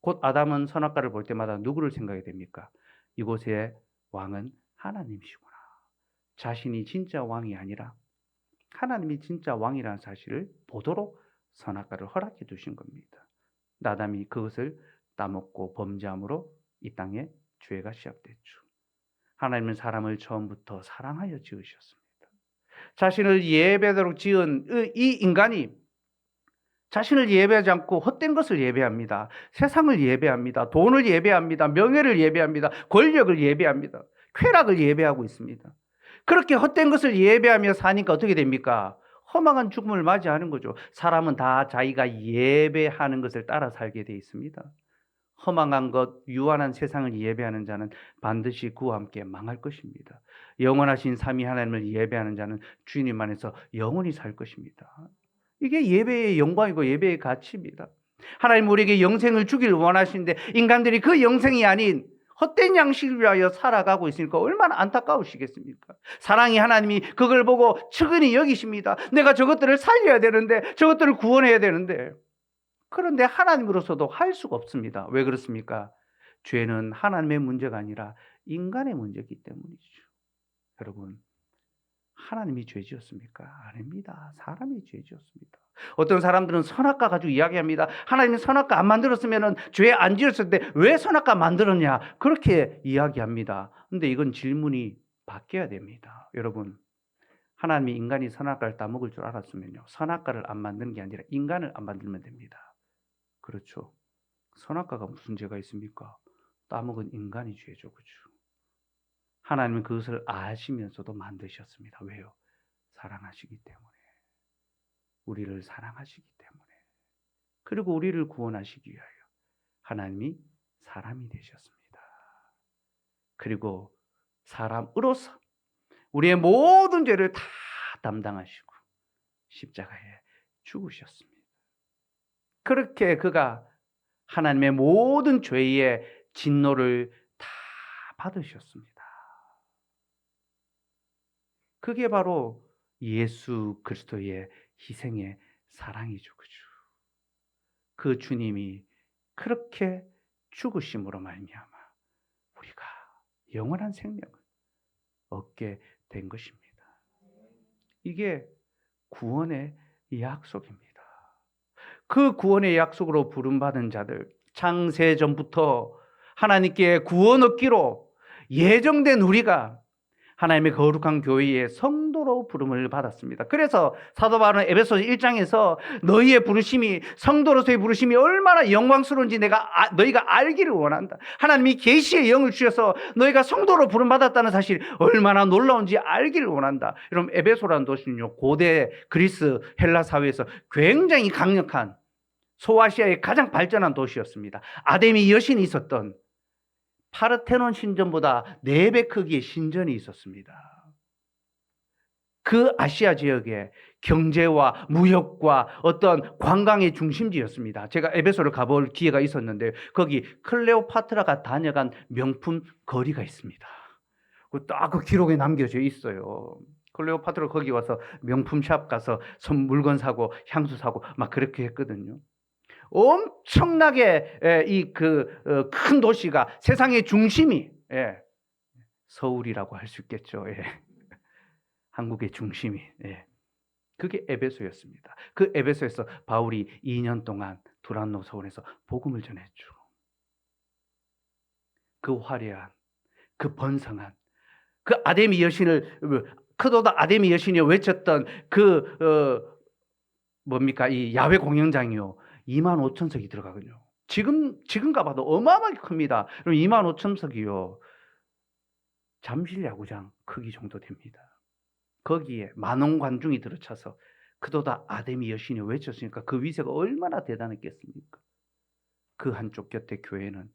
곧 아담은 선악과를 볼 때마다 누구를 생각해야 됩니까? 이곳의 왕은 하나님이시구나. 자신이 진짜 왕이 아니라 하나님이 진짜 왕이라는 사실을 보도록 선악과를 허락해 두신 겁니다. 아담이 그것을 따먹고 범죄함으로 이 땅에 죄가 시작됐죠. 하나님은 사람을 처음부터 사랑하여 지으셨습니다. 자신을 예배하도록 지은 이 인간이 자신을 예배하지 않고 헛된 것을 예배합니다. 세상을 예배합니다. 돈을 예배합니다. 명예를 예배합니다. 권력을 예배합니다. 쾌락을 예배하고 있습니다. 그렇게 헛된 것을 예배하며 사니까 어떻게 됩니까? 허망한 죽음을 맞이하는 거죠. 사람은 다 자기가 예배하는 것을 따라 살게 돼 있습니다. 허망한 것, 유한한 세상을 예배하는 자는 반드시 그와 함께 망할 것입니다. 영원하신 삼위 하나님을 예배하는 자는 주님 안에서 영원히 살 것입니다. 이게 예배의 영광이고 예배의 가치입니다. 하나님 우리에게 영생을 주기를 원하시는데 인간들이 그 영생이 아닌 헛된 양식을 위하여 살아가고 있으니까 얼마나 안타까우시겠습니까? 사랑이 하나님이 그걸 보고 측은히 여기십니다. 내가 저것들을 살려야 되는데, 저것들을 구원해야 되는데, 그런데 하나님으로서도 할 수가 없습니다. 왜 그렇습니까? 죄는 하나님의 문제가 아니라 인간의 문제이기 때문이죠. 여러분, 하나님이 죄 지었습니까? 아닙니다. 사람이 죄 지었습니다. 어떤 사람들은 선악과 가지고 이야기합니다. 하나님이 선악과 안 만들었으면 죄 안 지었을 때 왜 선악과 만들었냐? 그렇게 이야기합니다. 근데 이건 질문이 바뀌어야 됩니다. 여러분, 하나님이 인간이 선악과를 따먹을 줄 알았으면요, 선악과를 안 만드는 게 아니라 인간을 안 만들면 됩니다. 그렇죠. 선악과가 무슨 죄가 있습니까? 따먹은 인간이 죄죠. 그렇죠. 하나님은 그것을 아시면서도 만드셨습니다. 왜요? 사랑하시기 때문에. 우리를 사랑하시기 때문에. 그리고 우리를 구원하시기 위하여 하나님이 사람이 되셨습니다. 그리고 사람으로서 우리의 모든 죄를 다 담당하시고 십자가에 죽으셨습니다. 그렇게 그가 하나님의 모든 죄의 진노를 다 받으셨습니다. 그게 바로 예수 그리스도의 희생의 사랑이죠. 그죠? 그 주님이 그렇게 죽으심으로 말미암아 우리가 영원한 생명을 얻게 된 것입니다. 이게 구원의 약속입니다. 그 구원의 약속으로 부름받은 자들, 창세전부터 하나님께 구원 얻기로 예정된 우리가 하나님의 거룩한 교회의 성도로 부름을 받았습니다. 그래서 사도 바울은 에베소서 1장에서 너희의 부르심이, 성도로서의 부르심이 얼마나 영광스러운지 너희가 알기를 원한다. 하나님이 계시의 영을 주셔서 너희가 성도로 부름받았다는 사실이 얼마나 놀라운지 알기를 원한다. 여러분, 에베소라는 도시는요, 고대 그리스 헬라 사회에서 굉장히 강력한 소아시아의 가장 발전한 도시였습니다. 아데미 여신이 있었던 파르테논 신전보다 4배 크기의 신전이 있었습니다. 그 아시아 지역의 경제와 무역과 어떤 관광의 중심지였습니다. 제가 에베소를 가볼 기회가 있었는데 거기 클레오파트라가 다녀간 명품 거리가 있습니다. 딱 그 기록에 남겨져 있어요. 클레오파트라 거기 와서 명품샵 가서 물건 사고 향수 사고 막 그렇게 했거든요. 엄청나게 이 큰 도시가 세상의 중심이 서울이라고 할 수 있겠죠. 한국의 중심이 그게 에베소였습니다. 그 에베소에서 바울이 2년 동안 두란노 서원에서 복음을 전했죠. 그 화려한, 그 번성한, 그 아데미 여신을 크도다 아데미 여신이 외쳤던 뭡니까 이 야외 공연장이요. 25,000석이 들어가거든요. 지금 가봐도 어마어마하게 큽니다. 그럼 25,000석이요. 잠실 야구장 크기 정도 됩니다. 거기에 만원 관중이 들어차서 그도다 아데미 여신이 외쳤으니까 그 위세가 얼마나 대단했겠습니까? 그 한쪽 곁에 교회는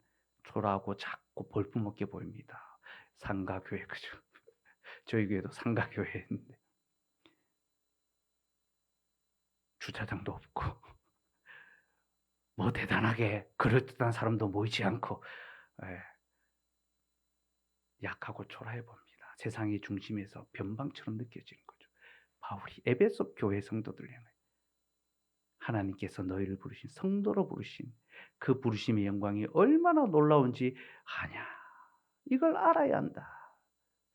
초라하고 작고 볼품없게 보입니다. 상가교회, 그죠? 저희 교회도 상가교회인데 주차장도 없고 뭐 대단하게 그럴듯한 사람도 모이지 않고 약하고 초라해 봅니다. 세상의 중심에서 변방처럼 느껴지는 거죠. 바울이 에베소 교회 성도들 향해 하나님께서 너희를 부르신 성도로 부르신 그 부르심의 영광이 얼마나 놀라운지 아냐. 이걸 알아야 한다.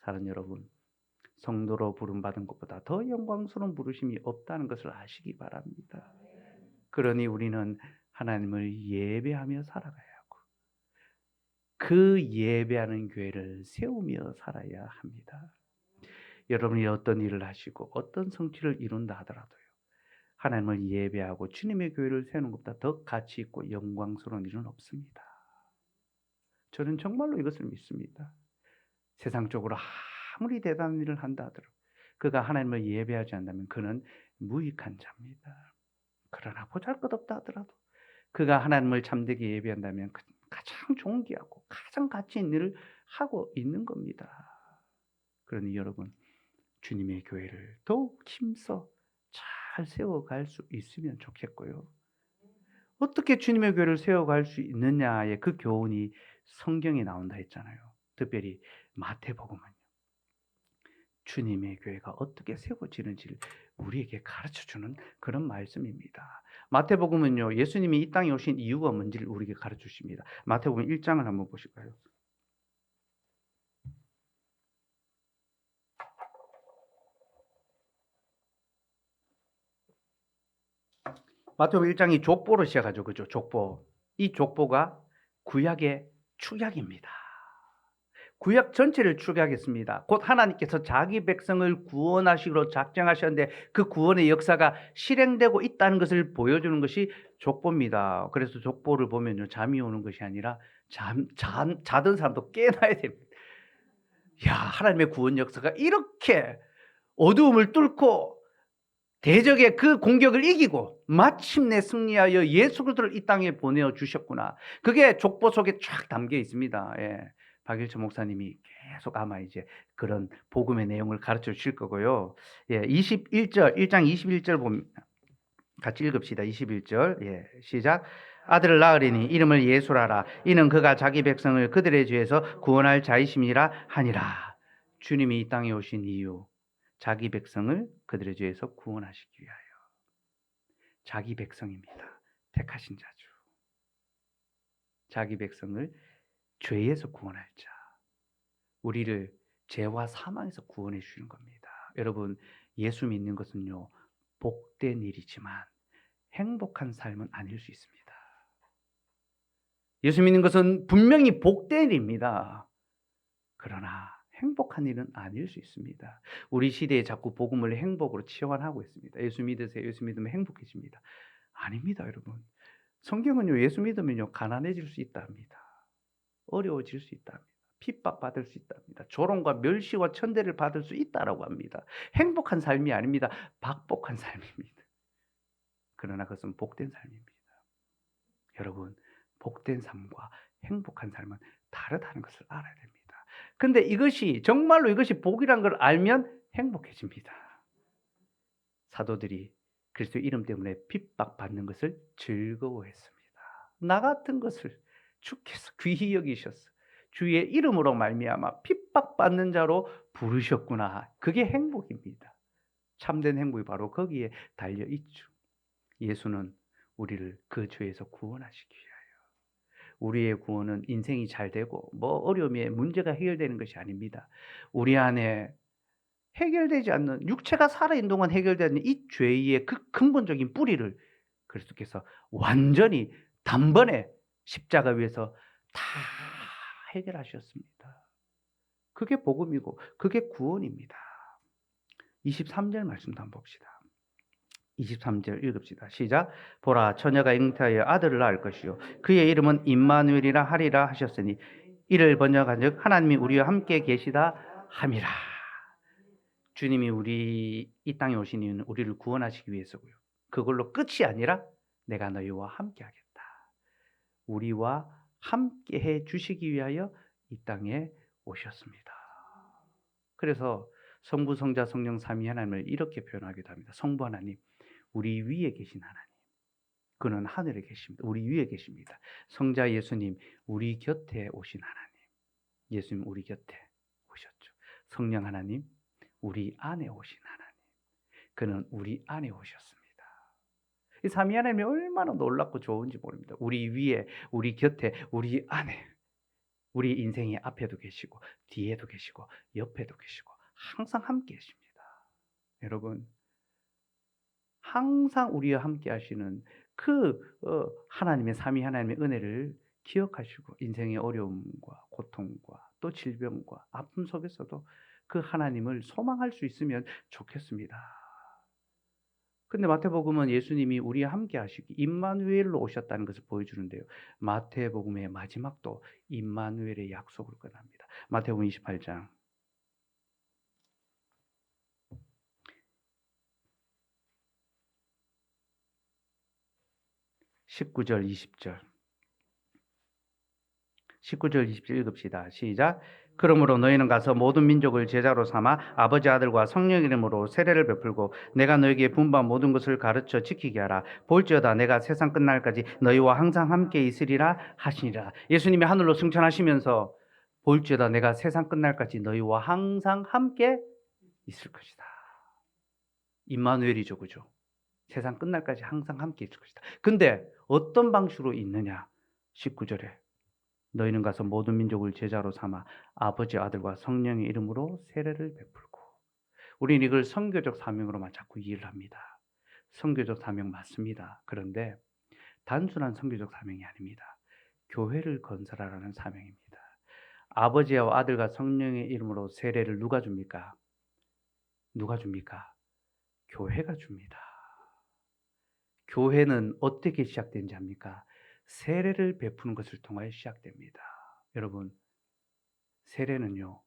사랑하는 여러분, 성도로 부름받은 것보다 더 영광스러운 부르심이 없다는 것을 아시기 바랍니다. 그러니 우리는 하나님을 예배하며 살아가야 하고 그 예배하는 교회를 세우며 살아야 합니다. 여러분이 어떤 일을 하시고 어떤 성취를 이룬다 하더라도요, 하나님을 예배하고 주님의 교회를 세우는 것보다 더 가치 있고 영광스러운 일은 없습니다. 저는 정말로 이것을 믿습니다. 세상적으로 아무리 대단한 일을 한다 하더라도 그가 하나님을 예배하지 않는다면 그는 무익한 자입니다. 그러나 보잘것없다 하더라도 그가 하나님을 참되게 예배한다면 그는 가장 존귀하고 가장 가치 있는 일을 하고 있는 겁니다. 그러니 여러분, 주님의 교회를 더욱 힘써 잘 세워갈 수 있으면 좋겠고요. 어떻게 주님의 교회를 세워갈 수 있느냐의 그 교훈이 성경에 나온다 했잖아요. 특별히 마태복음은요. 주님의 교회가 어떻게 세워지는지를 우리에게 가르쳐주는 그런 말씀입니다. 마태복음은요. 예수님이 이 땅에 오신 이유가 뭔지를 우리에게 가르쳐주십니다. 마태복음 1장을 한번 보실까요? 마태복음 1장이 족보로 시작하죠. 그죠? 족보. 이 족보가 구약의 축약입니다. 구약 전체를 축약했습니다. 곧 하나님께서 자기 백성을 구원하시기로 작정하셨는데 그 구원의 역사가 실행되고 있다는 것을 보여주는 것이 족보입니다. 그래서 족보를 보면요. 잠이 오는 것이 아니라 자던 사람도 깨어나야 됩니다. 야, 하나님의 구원 역사가 이렇게 어두움을 뚫고 대적의 그 공격을 이기고 마침내 승리하여 예수 그리스도를 이 땅에 보내어 주셨구나. 그게 족보 속에 쫙 담겨 있습니다. 예. 박일철 목사님이 계속 아마 이제 그런 복음의 내용을 가르쳐 주실 거고요. 예, 21절, 1장 21절 보면 같이 읽읍시다. 21절. 예, 시작. 아들을 낳으리니 이름을 예수라 하라. 이는 그가 자기 백성을 그들의 죄에서 구원할 자이심이라 하니라. 주님이 이 땅에 오신 이유, 자기 백성을 그들의 죄에서 구원하시기 위하여. 자기 백성입니다. 택하신 자주. 자기 백성을 죄에서 구원할 자. 우리를 죄와 사망에서 구원해 주시는 겁니다. 여러분, 예수 믿는 것은요, 복된 일이지만 행복한 삶은 아닐 수 있습니다. 예수 믿는 것은 분명히 복된 일입니다. 그러나 행복한 일은 아닐 수 있습니다. 우리 시대에 자꾸 복음을 행복으로 치환하고 있습니다. 예수 믿으세요. 예수 믿으면 행복해집니다. 아닙니다, 여러분. 성경은요, 예수 믿으면요, 가난해질 수 있답니다. 어려워질 수 있답니다. 핍박받을 수 있답니다. 조롱과 멸시와 천대를 받을 수 있다라고 합니다. 행복한 삶이 아닙니다. 박복한 삶입니다. 그러나 그것은 복된 삶입니다. 여러분, 복된 삶과 행복한 삶은 다르다는 것을 알아야 됩니다. 근데 이것이 정말로 이것이 복이란 걸 알면 행복해집니다. 사도들이 그리스도 이름 때문에 핍박받는 것을 즐거워했습니다. 나 같은 것을 주께서 귀히 여기셔서 주의 이름으로 말미암아 핍박받는 자로 부르셨구나. 그게 행복입니다. 참된 행복이 바로 거기에 달려 있죠. 예수는 우리를 그 죄에서 구원하시기 위하여. 우리의 구원은 인생이 잘 되고 뭐 어려움에 문제가 해결되는 것이 아닙니다. 우리 안에 해결되지 않는, 육체가 살아있는 동안 해결되는 이 죄의 그 근본적인 뿌리를 그리스도께서 완전히 단번에 십자가 위에서 다 해결하셨습니다. 그게 복음이고 그게 구원입니다. 23절 말씀도 한번 봅시다. 23절 읽읍시다. 시작. 보라, 처녀가 잉태하여 아들을 낳을 것이요 그의 이름은 임마누엘이라 하리라 하셨으니 이를 번역한즉 하나님이 우리와 함께 계시다 함이라. 주님이 우리 이 땅에 오신 이유는 우리를 구원하시기 위해서고요. 그걸로 끝이 아니라 내가 너희와 함께 하겠다. 우리와 함께 해 주시기 위하여 이 땅에 오셨습니다. 그래서 성부, 성자, 성령 삼위 하나님을 이렇게 표현하기도 합니다. 성부 하나님, 우리 위에 계신 하나님. 그는 하늘에 계십니다. 우리 위에 계십니다. 성자 예수님, 우리 곁에 오신 하나님. 예수님 우리 곁에 오셨죠. 성령 하나님, 우리 안에 오신 하나님. 그는 우리 안에 오셨습니다. 이 삼위 하나님이 얼마나 놀랍고 좋은지 모릅니다. 우리 위에, 우리 곁에, 우리 안에. 우리 인생의 앞에도 계시고 뒤에도 계시고 옆에도 계시고 항상 함께 계십니다. 여러분, 항상 우리와 함께 하시는 그 하나님의 삼위 하나님의 은혜를 기억하시고 인생의 어려움과 고통과 또 질병과 아픔 속에서도 그 하나님을 소망할 수 있으면 좋겠습니다. 근데 마태복음은 예수님이 우리와 함께 하시기 임마누엘로 오셨다는 것을 보여주는데요. 마태복음의 마지막도 임마누엘의 약속을 권합니다. 마태복음 28장 19절 20절 19절 20절 읽읍시다. 시작. 그러므로 너희는 가서 모든 민족을 제자로 삼아 아버지 아들과 성령 이름으로 세례를 베풀고 내가 너에게 분부한 모든 것을 가르쳐 지키게 하라. 볼지어다 내가 세상 끝날까지 너희와 항상 함께 있으리라 하시니라. 예수님이 하늘로 승천하시면서 볼지어다 내가 세상 끝날까지 너희와 항상 함께 있을 것이다. 임마누엘이죠, 그죠? 세상 끝날까지 항상 함께 있을 것이다. 근데 어떤 방식으로 있느냐? 19절에 너희는 가서 모든 민족을 제자로 삼아 아버지 아들과 성령의 이름으로 세례를 베풀고. 우리는 이걸 선교적 사명으로만 자꾸 이해를 합니다. 선교적 사명 맞습니다. 그런데 단순한 선교적 사명이 아닙니다. 교회를 건설하라는 사명입니다. 아버지와 아들과 성령의 이름으로 세례를 누가 줍니까? 누가 줍니까? 교회가 줍니다. 교회는 어떻게 시작된지 압니까? 세례를 베푸는 것을 통하여 시작됩니다. 여러분, 세례는요,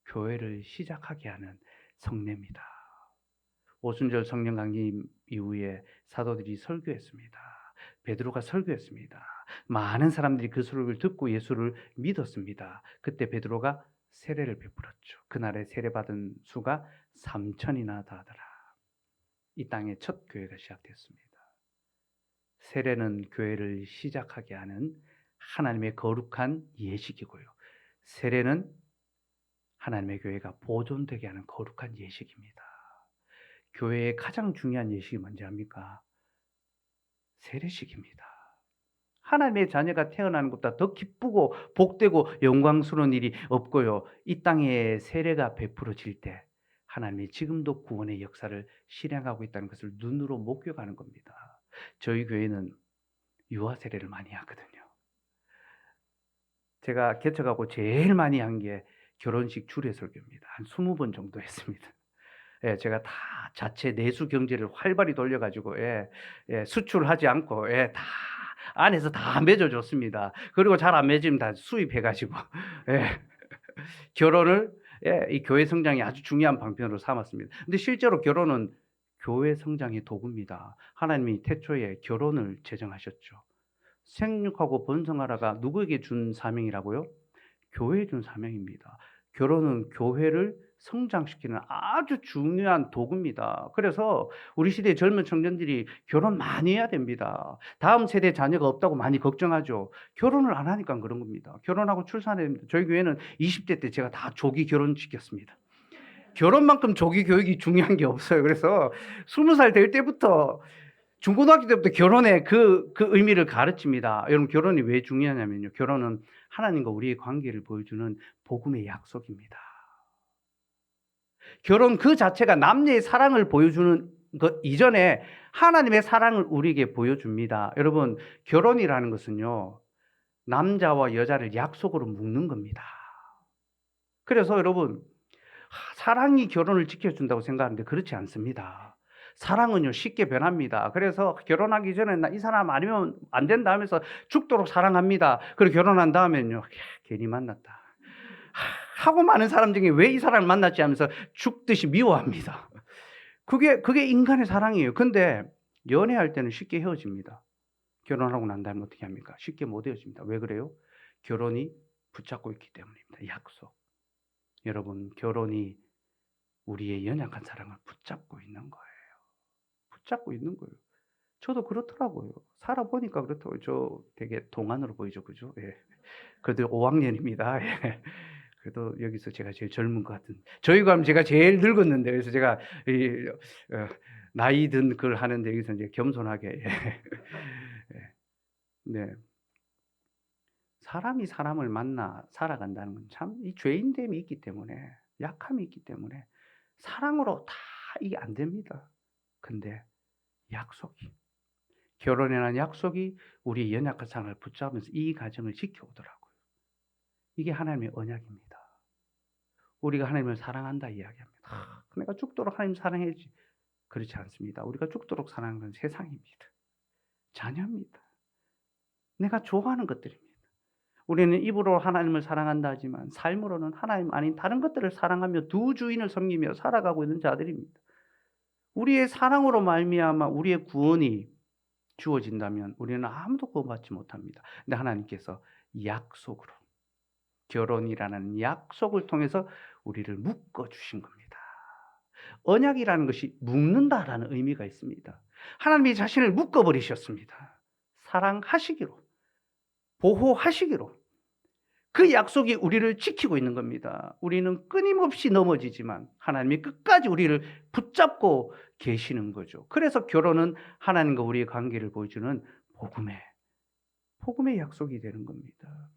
교회를 시작하게 하는 성례입니다. 오순절 성령 강림 이후에 사도들이 설교했습니다. 베드로가 설교했습니다. 많은 사람들이 그 설교를 듣고 예수를 믿었습니다. 그때 베드로가 세례를 베풀었죠. 그날에 세례받은 수가 3,000이나 다하더라. 이 땅의 첫 교회가 시작됐습니다. 세례는 교회를 시작하게 하는 하나님의 거룩한 예식이고요. 세례는 하나님의 교회가 보존되게 하는 거룩한 예식입니다. 교회의 가장 중요한 예식이 뭔지 압니까? 세례식입니다. 하나님의 자녀가 태어나는 것보다 더 기쁘고 복되고 영광스러운 일이 없고요. 이 땅에 세례가 베풀어질 때 하나님이 지금도 구원의 역사를 실행하고 있다는 것을 눈으로 목격하는 겁니다. 저희 교회는 유아 세례를 많이 하거든요. 제가 개척하고 제일 많이 한 게 결혼식 주례 설교입니다. 한 20번 정도 했습니다. 예, 제가 다 자체 내수 경제를 활발히 돌려가지고 수출하지 않고 다 안에서 다 맺어줬습니다. 그리고 잘 안 맺으면 다 수입해가지고 결혼을 이 교회 성장이 아주 중요한 방편으로 삼았습니다. 근데 실제로 결혼은 교회 성장의 도구입니다. 하나님이 태초에 결혼을 제정하셨죠. 생육하고 번성하라가 누구에게 준 사명이라고요? 교회에 준 사명입니다. 결혼은 교회를 성장시키는 아주 중요한 도구입니다. 그래서 우리 시대의 젊은 청년들이 결혼 많이 해야 됩니다. 다음 세대 자녀가 없다고 많이 걱정하죠. 결혼을 안 하니까 그런 겁니다. 결혼하고 출산해야 됩니다. 저희 교회는 20대 때 제가 다 조기 결혼시켰습니다. 결혼만큼 조기 교육이 중요한 게 없어요. 그래서 20살 될 때부터 중고등학교 때부터 결혼의 그 의미를 가르칩니다. 여러분, 결혼이 왜 중요하냐면요. 결혼은 하나님과 우리의 관계를 보여주는 복음의 약속입니다. 결혼 그 자체가 남녀의 사랑을 보여주는 것 이전에 하나님의 사랑을 우리에게 보여줍니다. 여러분, 결혼이라는 것은요, 남자와 여자를 약속으로 묶는 겁니다. 그래서 여러분, 사랑이 결혼을 지켜준다고 생각하는데 그렇지 않습니다. 사랑은요, 쉽게 변합니다. 그래서 결혼하기 전에 나 이 사람 아니면 안 된다 하면서 죽도록 사랑합니다. 그리고 결혼한 다음에는요, 괜히 만났다 하고 많은 사람 중에 왜 이 사람을 만났지 하면서 죽듯이 미워합니다. 그게 인간의 사랑이에요. 근데 연애할 때는 쉽게 헤어집니다. 결혼하고 난 다음에 어떻게 합니까? 쉽게 못 헤어집니다. 왜 그래요? 결혼이 붙잡고 있기 때문입니다. 약속. 여러분, 결혼이 우리의 연약한 사랑을 붙잡고 있는 거예요. 붙잡고 있는 거예요. 저도 그렇더라고요. 살아보니까 그렇더라고요. 저 되게 동안으로 보이죠, 그죠? 예. 그래도 5학년입니다. 예. 그래도 여기서 제가 제일 젊은 것 같은. 저희 가면 제가 제일 늙었는데, 그래서 제가 나이 든 걸 하는데 여기서 이제 겸손하게. 예. 예. 네. 사람이 사람을 만나 살아간다는 건 참 이 죄인됨이 있기 때문에, 약함이 있기 때문에 사랑으로 다 이게 안 됩니다. 근데 약속이, 결혼이라는 약속이 우리의 연약한 사랑을 붙잡으면서 이 가정을 지켜오더라고요. 이게 하나님의 언약입니다. 우리가 하나님을 사랑한다 이야기합니다. 내가 죽도록 하나님 사랑해야지. 그렇지 않습니다. 우리가 죽도록 사랑하는 건 세상입니다. 자녀입니다. 내가 좋아하는 것들입니다. 우리는 입으로 하나님을 사랑한다 하지만 삶으로는 하나님 아닌 다른 것들을 사랑하며 두 주인을 섬기며 살아가고 있는 자들입니다. 우리의 사랑으로 말미암아 우리의 구원이 주어진다면 우리는 아무도 구원받지 못합니다. 근데 하나님께서 약속으로, 결혼이라는 약속을 통해서 우리를 묶어 주신 겁니다. 언약이라는 것이 묶는다라는 의미가 있습니다. 하나님이 자신을 묶어 버리셨습니다. 사랑하시기로, 보호하시기로. 그 약속이 우리를 지키고 있는 겁니다. 우리는 끊임없이 넘어지지만 하나님이 끝까지 우리를 붙잡고 계시는 거죠. 그래서 결혼은 하나님과 우리의 관계를 보여주는 복음의 약속이 되는 겁니다.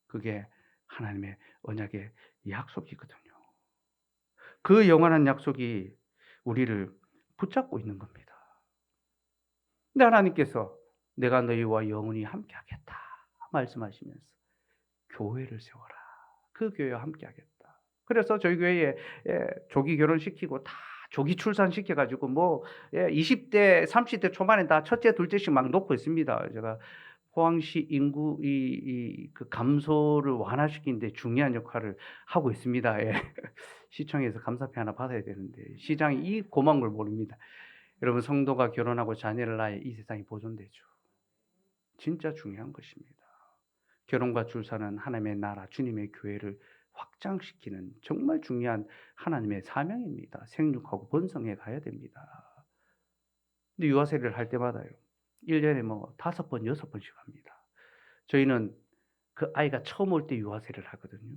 그게 하나님의 언약의 약속이거든요. 그 영원한 약속이 우리를 붙잡고 있는 겁니다. 근데 하나님께서 내가 너희와 영원히 함께하겠다 말씀하시면서 교회를 세워라. 그 교회와 함께하겠다. 그래서 저희 교회에 조기 결혼시키고 다 조기 출산시켜가지고 20대, 30대 초반에 다 첫째, 둘째씩 막 놓고 있습니다. 제가 포항시 인구 그 감소를 완화시키는데 중요한 역할을 하고 있습니다. 예. 시청에서 감사패 하나 받아야 되는데 시장이 이 고마운 걸 모릅니다. 여러분 성도가 결혼하고 자녀를 낳아야 이 세상이 보존되죠. 진짜 중요한 것입니다. 결혼과 출산은 하나님의 나라, 주님의 교회를 확장시키는 정말 중요한 하나님의 사명입니다. 생육하고 번성해 가야 됩니다. 근데 유아세례를 할 때마다요. 1년에 5번, 6번씩 합니다. 저희는 그 아이가 처음 올 때 유아세례를 하거든요.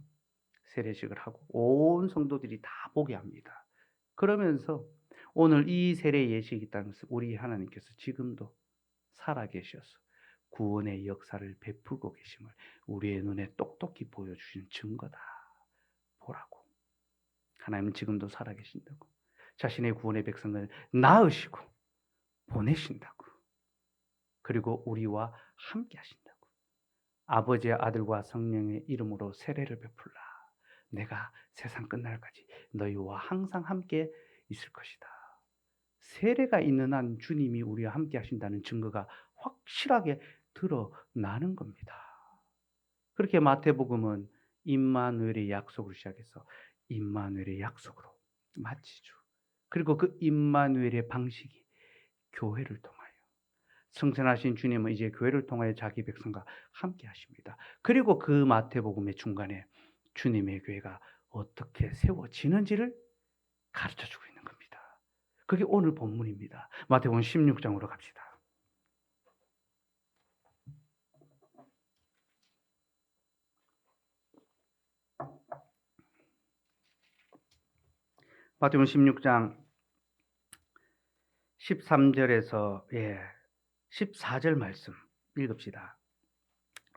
세례식을 하고 온 성도들이 다 보게 합니다. 그러면서 오늘 이 세례 예식이 있다는 것은 우리 하나님께서 지금도 살아계셔서 구원의 역사를 베풀고 계심을 우리의 눈에 똑똑히 보여주신 증거다. 보라고. 하나님은 지금도 살아계신다고. 자신의 구원의 백성을 낳으시고 보내신다고. 그리고 우리와 함께 하신다고. 아버지의 아들과 성령의 이름으로 세례를 베풀라. 내가 세상 끝날까지 너희와 항상 함께 있을 것이다. 세례가 있는 한 주님이 우리와 함께 하신다는 증거가 확실하게 드러나는 겁니다. 그렇게 마태복음은 임마누엘의 약속으로 시작해서 임마누엘의 약속으로 마치죠. 그리고 그 임마누엘의 방식이 교회를 통하여 승천하신 주님은 이제 교회를 통하여 자기 백성과 함께 하십니다. 그리고 그 마태복음의 중간에 주님의 교회가 어떻게 세워지는지를 가르쳐주고 있는 겁니다. 그게 오늘 본문입니다. 마태복음 16장으로 갑시다. 마태복음 16장 13절에서 14절 말씀 읽읍시다.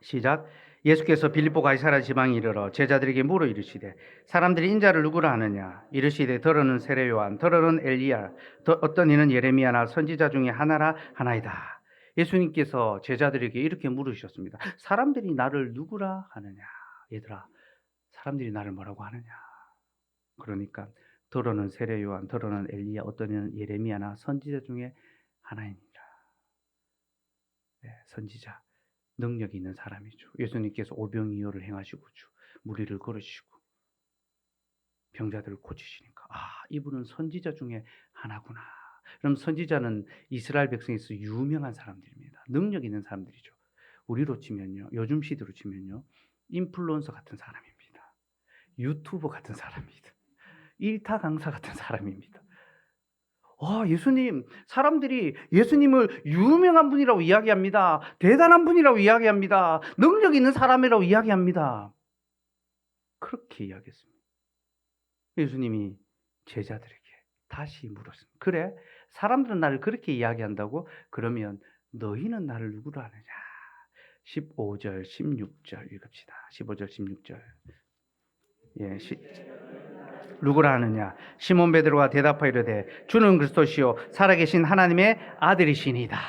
시작. 예수께서 빌립보 가이사랴 지방에 이르러 제자들에게 물어 이르시되 사람들이 인자를 누구라 하느냐. 이르시되 더러는 세례 요한, 더러는 엘리야, 어떤 이는 예레미야나 선지자 중에 하나라 하나이다. 예수님께서 제자들에게 이렇게 물으셨습니다. 사람들이 나를 누구라 하느냐. 얘들아, 사람들이 나를 뭐라고 하느냐. 그러니까 더러는 세례 요한, 더러는 엘리야, 어떤 이는 예레미야나 선지자 중에 하나이니라. 선지자. 능력이 있는 사람이죠. 예수님께서 오병이어를 행하시고 무리를 걸으시고 병자들을 고치시니까 이분은 선지자 중에 하나구나. 그럼 선지자는 이스라엘 백성에서 유명한 사람들입니다. 능력 있는 사람들이죠. 우리로 치면요. 요즘 시대로 치면요. 인플루언서 같은 사람입니다. 유튜버 같은 사람입니다. 일타 강사 같은 사람입니다. 예수님, 사람들이 예수님을 유명한 분이라고 이야기합니다. 대단한 분이라고 이야기합니다. 능력 있는 사람이라고 이야기합니다. 그렇게 이야기했습니다. 예수님이 제자들에게 다시 물었습니다. 그래? 사람들은 나를 그렇게 이야기한다고? 그러면 너희는 나를 누구로 아느냐? 15절, 16절 읽읍시다. 15절, 16절. 누구라 하느냐? 시몬 베드로가 대답하여 이르되 주는 그리스도시요 살아계신 하나님의 아들이시니다.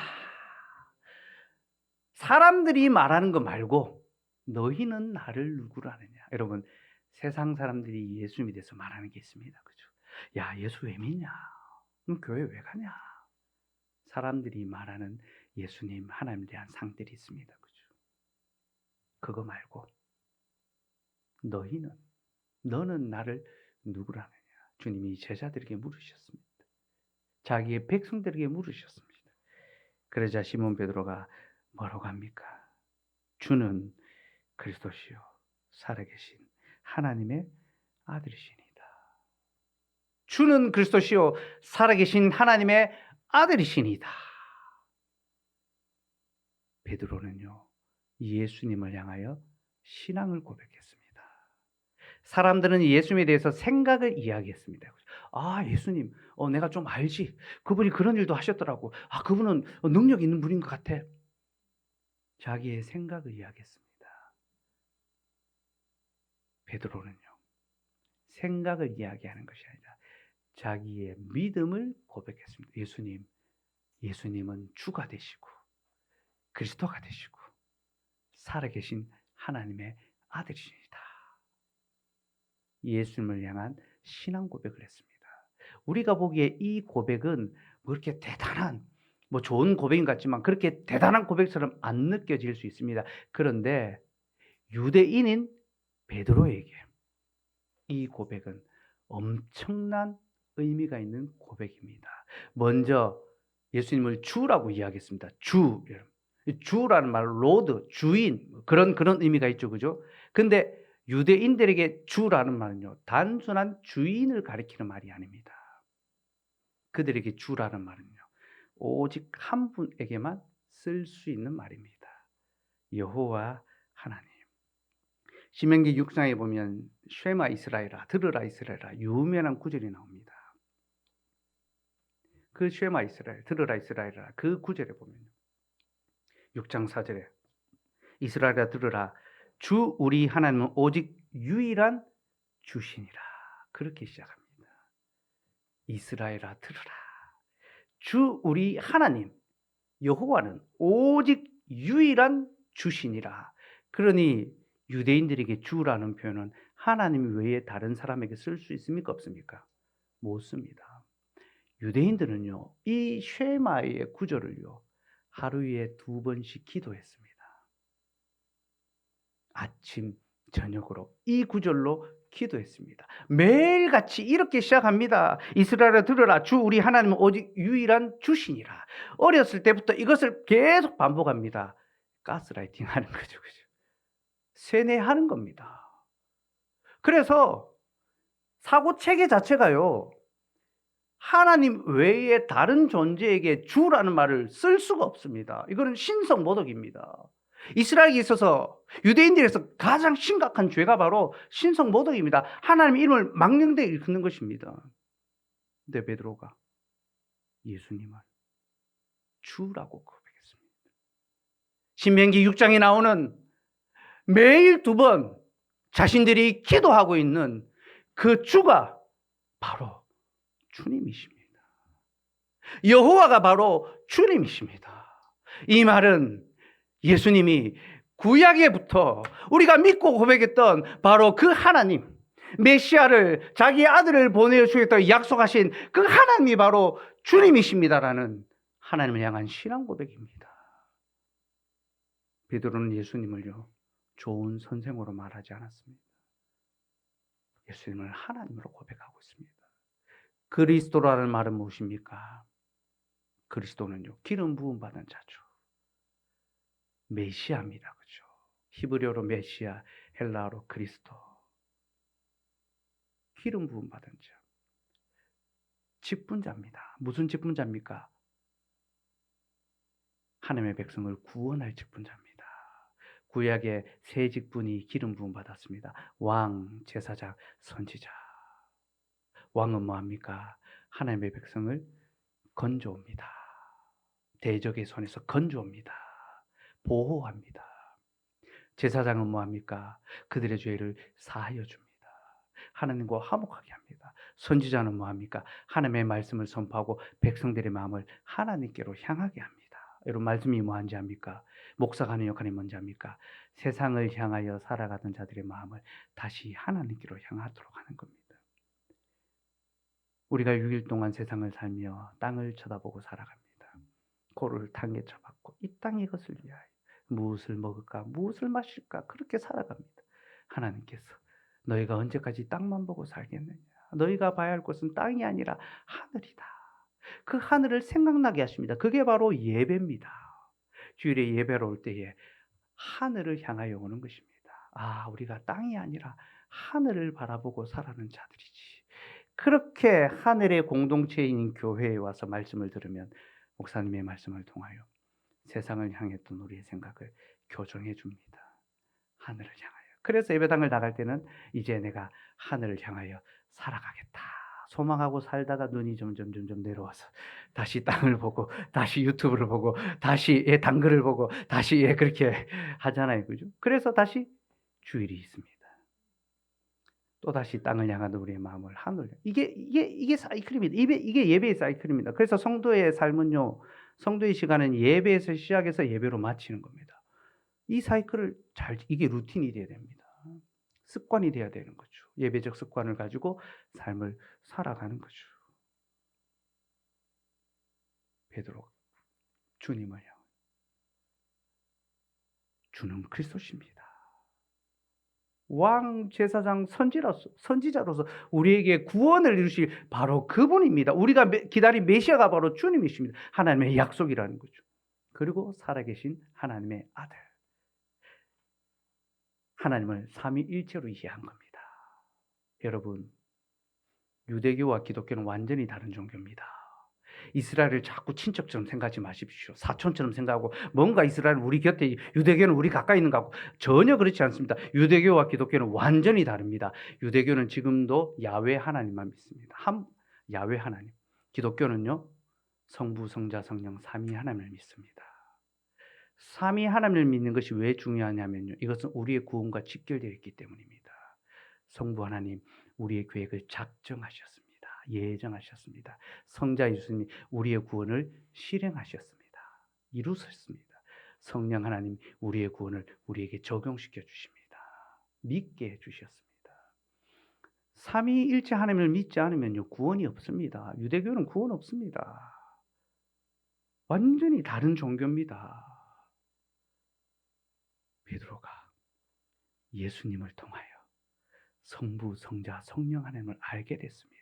사람들이 말하는 거 말고 너희는 나를 누구라 하느냐? 여러분, 세상 사람들이 예수님에 대해서 말하는 게 있습니다. 그죠? 야, 예수 왜 믿냐? 그럼 교회 왜 가냐? 사람들이 말하는 예수님, 하나님에 대한 상들이 있습니다. 그죠? 그거 말고 너는 나를 누구라 하느냐? 주님이 제자들에게 물으셨습니다. 자기의 백성들에게 물으셨습니다. 그러자 시몬 베드로가 뭐라고 합니까? 주는 그리스도시요 살아계신 하나님의 아들이시니이다. 주는 그리스도시요 살아계신 하나님의 아들이시니이다. 베드로는요, 예수님을 향하여 신앙을 고백했습니다. 사람들은 예수님에 대해서 생각을 이야기했습니다. 아, 예수님, 내가 좀 알지. 그분이 그런 일도 하셨더라고. 아, 그분은 능력 있는 분인 것 같아. 자기의 생각을 이야기했습니다. 베드로는요, 생각을 이야기하는 것이 아니라 자기의 믿음을 고백했습니다. 예수님은 주가 되시고 그리스도가 되시고 살아계신 하나님의 아들이십니다. 예수님을 향한 신앙 고백을 했습니다. 우리가 보기에 이 고백은 뭐 그렇게 대단한, 뭐 좋은 고백인 것 같지만 그렇게 대단한 고백처럼 안 느껴질 수 있습니다. 그런데 유대인인 베드로에게 이 고백은 엄청난 의미가 있는 고백입니다. 먼저 예수님을 주라고 이야기했습니다. 주라는 말, 로드, 주인, 그런 의미가 있죠. 그죠? 근데 유대인들에게 주라는 말은요, 단순한 주인을 가리키는 말이 아닙니다. 그들에게 주라는 말은요, 오직 한 분에게만 쓸 수 있는 말입니다. 여호와 하나님. 신명기 6장에 보면 쉐마 이스라엘아, 들으라 이스라엘아, 유명한 구절이 나옵니다. 그 쉐마 이스라엘, 들으라 이스라엘아, 그 구절에 보면 6장 4절에 이스라엘아 들으라, 주 우리 하나님은 오직 유일한 주시니라. 그렇게 시작합니다. 이스라엘아 들으라, 주 우리 하나님 여호와는 오직 유일한 주시니라. 그러니 유대인들에게 주라는 표현은 하나님 외에 다른 사람에게 쓸 수 있습니까? 없습니까? 못 씁니다. 유대인들은요, 이 쉐마의 구절을요, 하루에 2번씩 기도했습니다. 아침, 저녁으로 이 구절로 기도했습니다. 매일같이 이렇게 시작합니다. 이스라엘아 들으라, 주 우리 하나님은 오직 유일한 주시니라. 어렸을 때부터 이것을 계속 반복합니다. 가스라이팅 하는 거죠. 그죠? 세뇌하는 겁니다. 그래서 사고체계 자체가요, 하나님 외에 다른 존재에게 주라는 말을 쓸 수가 없습니다. 이거는 신성모독입니다. 이스라엘에 있어서 유대인들에서 가장 심각한 죄가 바로 신성모독입니다. 하나님의 이름을 망령되게 일컫는 것입니다. 근데 베드로가 예수님을 주라고 고백했습니다. 신명기 6장에 나오는 매일 2번 자신들이 기도하고 있는 그 주가 바로 주님이십니다. 여호와가 바로 주님이십니다. 이 말은 예수님이 구약에부터 우리가 믿고 고백했던 바로 그 하나님, 메시아를, 자기의 아들을 보내주겠다고 약속하신 그 하나님이 바로 주님이십니다라는 하나님을 향한 신앙 고백입니다. 베드로는 예수님을요, 좋은 선생으로 말하지 않았습니다. 예수님을 하나님으로 고백하고 있습니다. 그리스도라는 말은 무엇입니까? 그리스도는요, 기름 부음 받은 자죠. 메시아입니다. 그죠? 히브리어로 메시아, 헬라어로 그리스도. 기름 부음 받은 자. 직분자입니다. 무슨 직분자입니까? 하나님의 백성을 구원할 직분자입니다. 구약의 세 직분이 기름 부음 받았습니다. 왕, 제사장, 선지자. 왕은 뭐합니까? 하나님의 백성을 건져옵니다. 대적의 손에서 건져옵니다. 보호합니다. 제사장은 뭐합니까? 그들의 죄를 사하여 줍니다. 하나님과 화목하게 합니다. 선지자는 뭐합니까? 하나님의 말씀을 선포하고 백성들의 마음을 하나님께로 향하게 합니다. 여러분, 말씀이 뭐한지 압니까? 목사가 하는 역할이 뭔지 압니까? 세상을 향하여 살아가던 자들의 마음을 다시 하나님께로 향하도록 하는 겁니다. 우리가 6일 동안 세상을 살며 땅을 쳐다보고 살아갑니다. 코를 땅에 쳐박고 이 땅 이것을 위하여 무엇을 먹을까 무엇을 마실까 그렇게 살아갑니다. 하나님께서 너희가 언제까지 땅만 보고 살겠느냐. 너희가 봐야 할 곳은 땅이 아니라 하늘이다. 그 하늘을 생각나게 하십니다. 그게 바로 예배입니다. 주일에 예배로 올 때에 하늘을 향하여 오는 것입니다. 아, 우리가 땅이 아니라 하늘을 바라보고 살아가는 자들이지. 그렇게 하늘의 공동체인 교회에 와서 말씀을 들으면 목사님의 말씀을 통하여 세상을 향했던 우리의 생각을 교정해 줍니다. 하늘을 향하여. 그래서 예배당을 나갈 때는 이제 내가 하늘을 향하여 살아가겠다. 소망하고 살다가 눈이 점점 내려와서 다시 땅을 보고 다시 유튜브를 보고 다시 당글을 보고 다시 그렇게 하잖아요. 그죠? 그래서 다시 주일이 있습니다. 또다시 땅을 향한 우리의 마음을 하늘. 이게 사이클입니다. 이게 예배의 사이클입니다. 그래서 성도의 삶은요. 성도의 시간은 예배에서 시작해서 예배로 마치는 겁니다. 이 사이클을 이게 루틴이 돼야 됩니다. 습관이 돼야 되는 거죠. 예배적 습관을 가지고 삶을 살아가는 거죠. 베드로 주님을 향 주는 그리스도십니다. 왕 제사장 선지자로서 우리에게 구원을 이루실 바로 그분입니다. 우리가 기다린 메시아가 바로 주님이십니다. 하나님의 약속이라는 거죠. 그리고 살아계신 하나님의 아들. 하나님을 삼위일체로 이해한 겁니다. 여러분, 유대교와 기독교는 완전히 다른 종교입니다. 이스라엘을 자꾸 친척처럼 생각하지 마십시오. 사촌처럼 생각하고 뭔가 이스라엘은 우리 곁에 유대교는 우리 가까이 있는 것 같고 전혀 그렇지 않습니다. 유대교와 기독교는 완전히 다릅니다. 유대교는 지금도 야훼 하나님만 믿습니다. 야훼 하나님. 기독교는요. 성부, 성자, 성령 삼위 하나님을 믿습니다. 삼위 하나님을 믿는 것이 왜 중요하냐면요. 이것은 우리의 구원과 직결되어 있기 때문입니다. 성부 하나님 우리의 계획을 작정하셨습니다. 예정하셨습니다. 성자 예수님이 우리의 구원을 실행하셨습니다. 이루셨습니다. 성령 하나님 우리의 구원을 우리에게 적용시켜 주십니다. 믿게 해주셨습니다. 삼위일체 하나님을 믿지 않으면요 구원이 없습니다. 유대교는 구원 없습니다. 완전히 다른 종교입니다. 베드로가 예수님을 통하여 성부, 성자, 성령 하나님을 알게 됐습니다.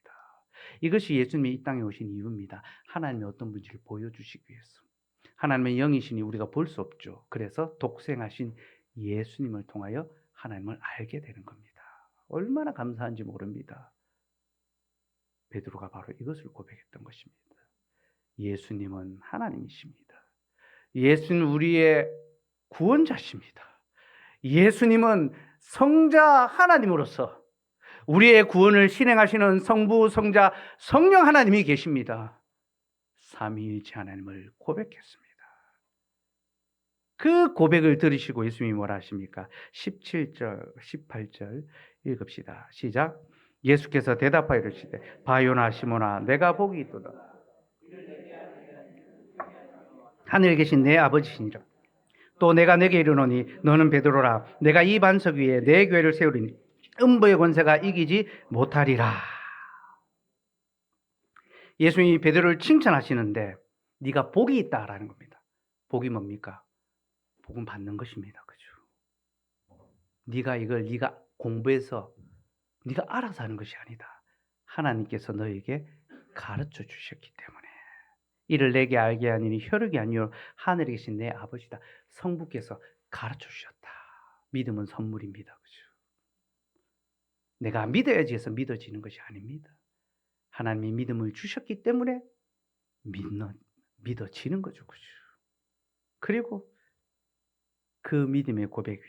이것이 예수님이 이 땅에 오신 이유입니다. 하나님이 어떤 분인지를 보여주시기 위해서. 하나님의 영이시니 우리가 볼 수 없죠. 그래서 독생하신 예수님을 통하여 하나님을 알게 되는 겁니다. 얼마나 감사한지 모릅니다. 베드로가 바로 이것을 고백했던 것입니다. 예수님은 하나님이십니다. 예수는 우리의 구원자십니다. 예수님은 성자 하나님으로서 우리의 구원을 실행하시는 성부, 성자, 성령 하나님이 계십니다. 삼위일체 하나님을 고백했습니다. 그 고백을 들으시고 예수님이 뭐라 하십니까? 17절, 18절 읽읍시다. 시작. 예수께서 대답하여 이르시되 바요나 시모나 내가 복이 있도다. 하늘에 계신 내 아버지시니라. 또 내가 내게 이르노니 너는 베드로라. 내가 이 반석 위에 내 교회를 세우리니 음부의 권세가 이기지 못하리라. 예수님이 베드로를 칭찬하시는데 네가 복이 있다라는 겁니다. 복이 뭡니까? 복은 받는 것입니다. 그죠? 네가 공부해서 네가 알아서 하는 것이 아니다. 하나님께서 너에게 가르쳐 주셨기 때문에 이를 내게 알게 하니니 혈육이 아니요 하늘에 계신 내 아버지다. 성부께서 가르쳐 주셨다. 믿음은 선물입니다. 그죠? 내가 믿어야지 해서 믿어지는 것이 아닙니다. 하나님이 믿음을 주셨기 때문에 믿어지는 거죠. 그죠? 그리고 그 믿음의 고백 위에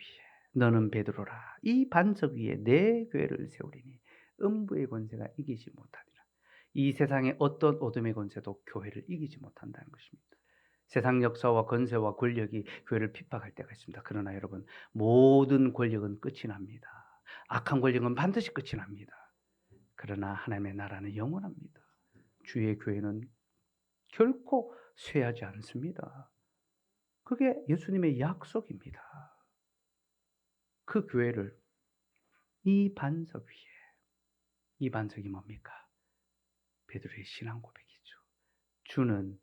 너는 베드로라. 이 반석 위에 내 교회를 세우리니 음부의 권세가 이기지 못하리라. 이 세상의 어떤 어둠의 권세도 교회를 이기지 못한다는 것입니다. 세상 역사와 권세와 권력이 교회를 핍박할 때가 있습니다. 그러나 여러분, 모든 권력은 끝이 납니다. 악한 권력은 반드시 끝이 납니다. 그러나 하나님의 나라는 영원합니다. 주의 교회는 결코 쇠하지 않습니다. 그게 예수님의 약속입니다. 그 교회를 이 반석 위에, 이 반석이 뭡니까? 베드로의 신앙 고백이죠. 주는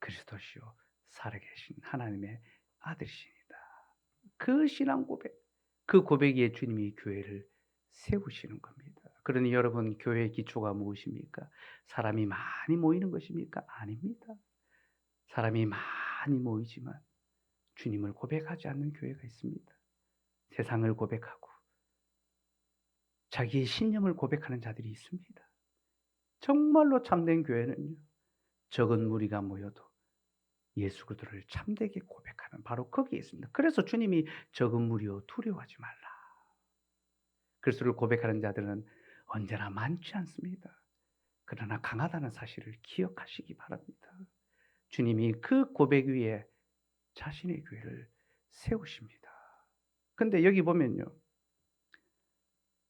그리스도시요 살아계신 하나님의 아들이시니다. 그 신앙 고백, 그 고백 위에 주님이 교회를 세우시는 겁니다. 그러니 여러분, 교회의 기초가 무엇입니까? 사람이 많이 모이는 것입니까? 아닙니다. 사람이 많이 모이지만 주님을 고백하지 않는 교회가 있습니다. 세상을 고백하고 자기의 신념을 고백하는 자들이 있습니다. 정말로 참된 교회는요, 적은 무리가 모여도 예수 그리스도를 참되게 고백하는 바로 거기에 있습니다. 그래서 주님이 적은 무리여 두려워하지 말라. 그리스도를 고백하는 자들은 언제나 많지 않습니다. 그러나 강하다는 사실을 기억하시기 바랍니다. 주님이 그 고백 위에 자신의 교회를 세우십니다. 근데 여기 보면요,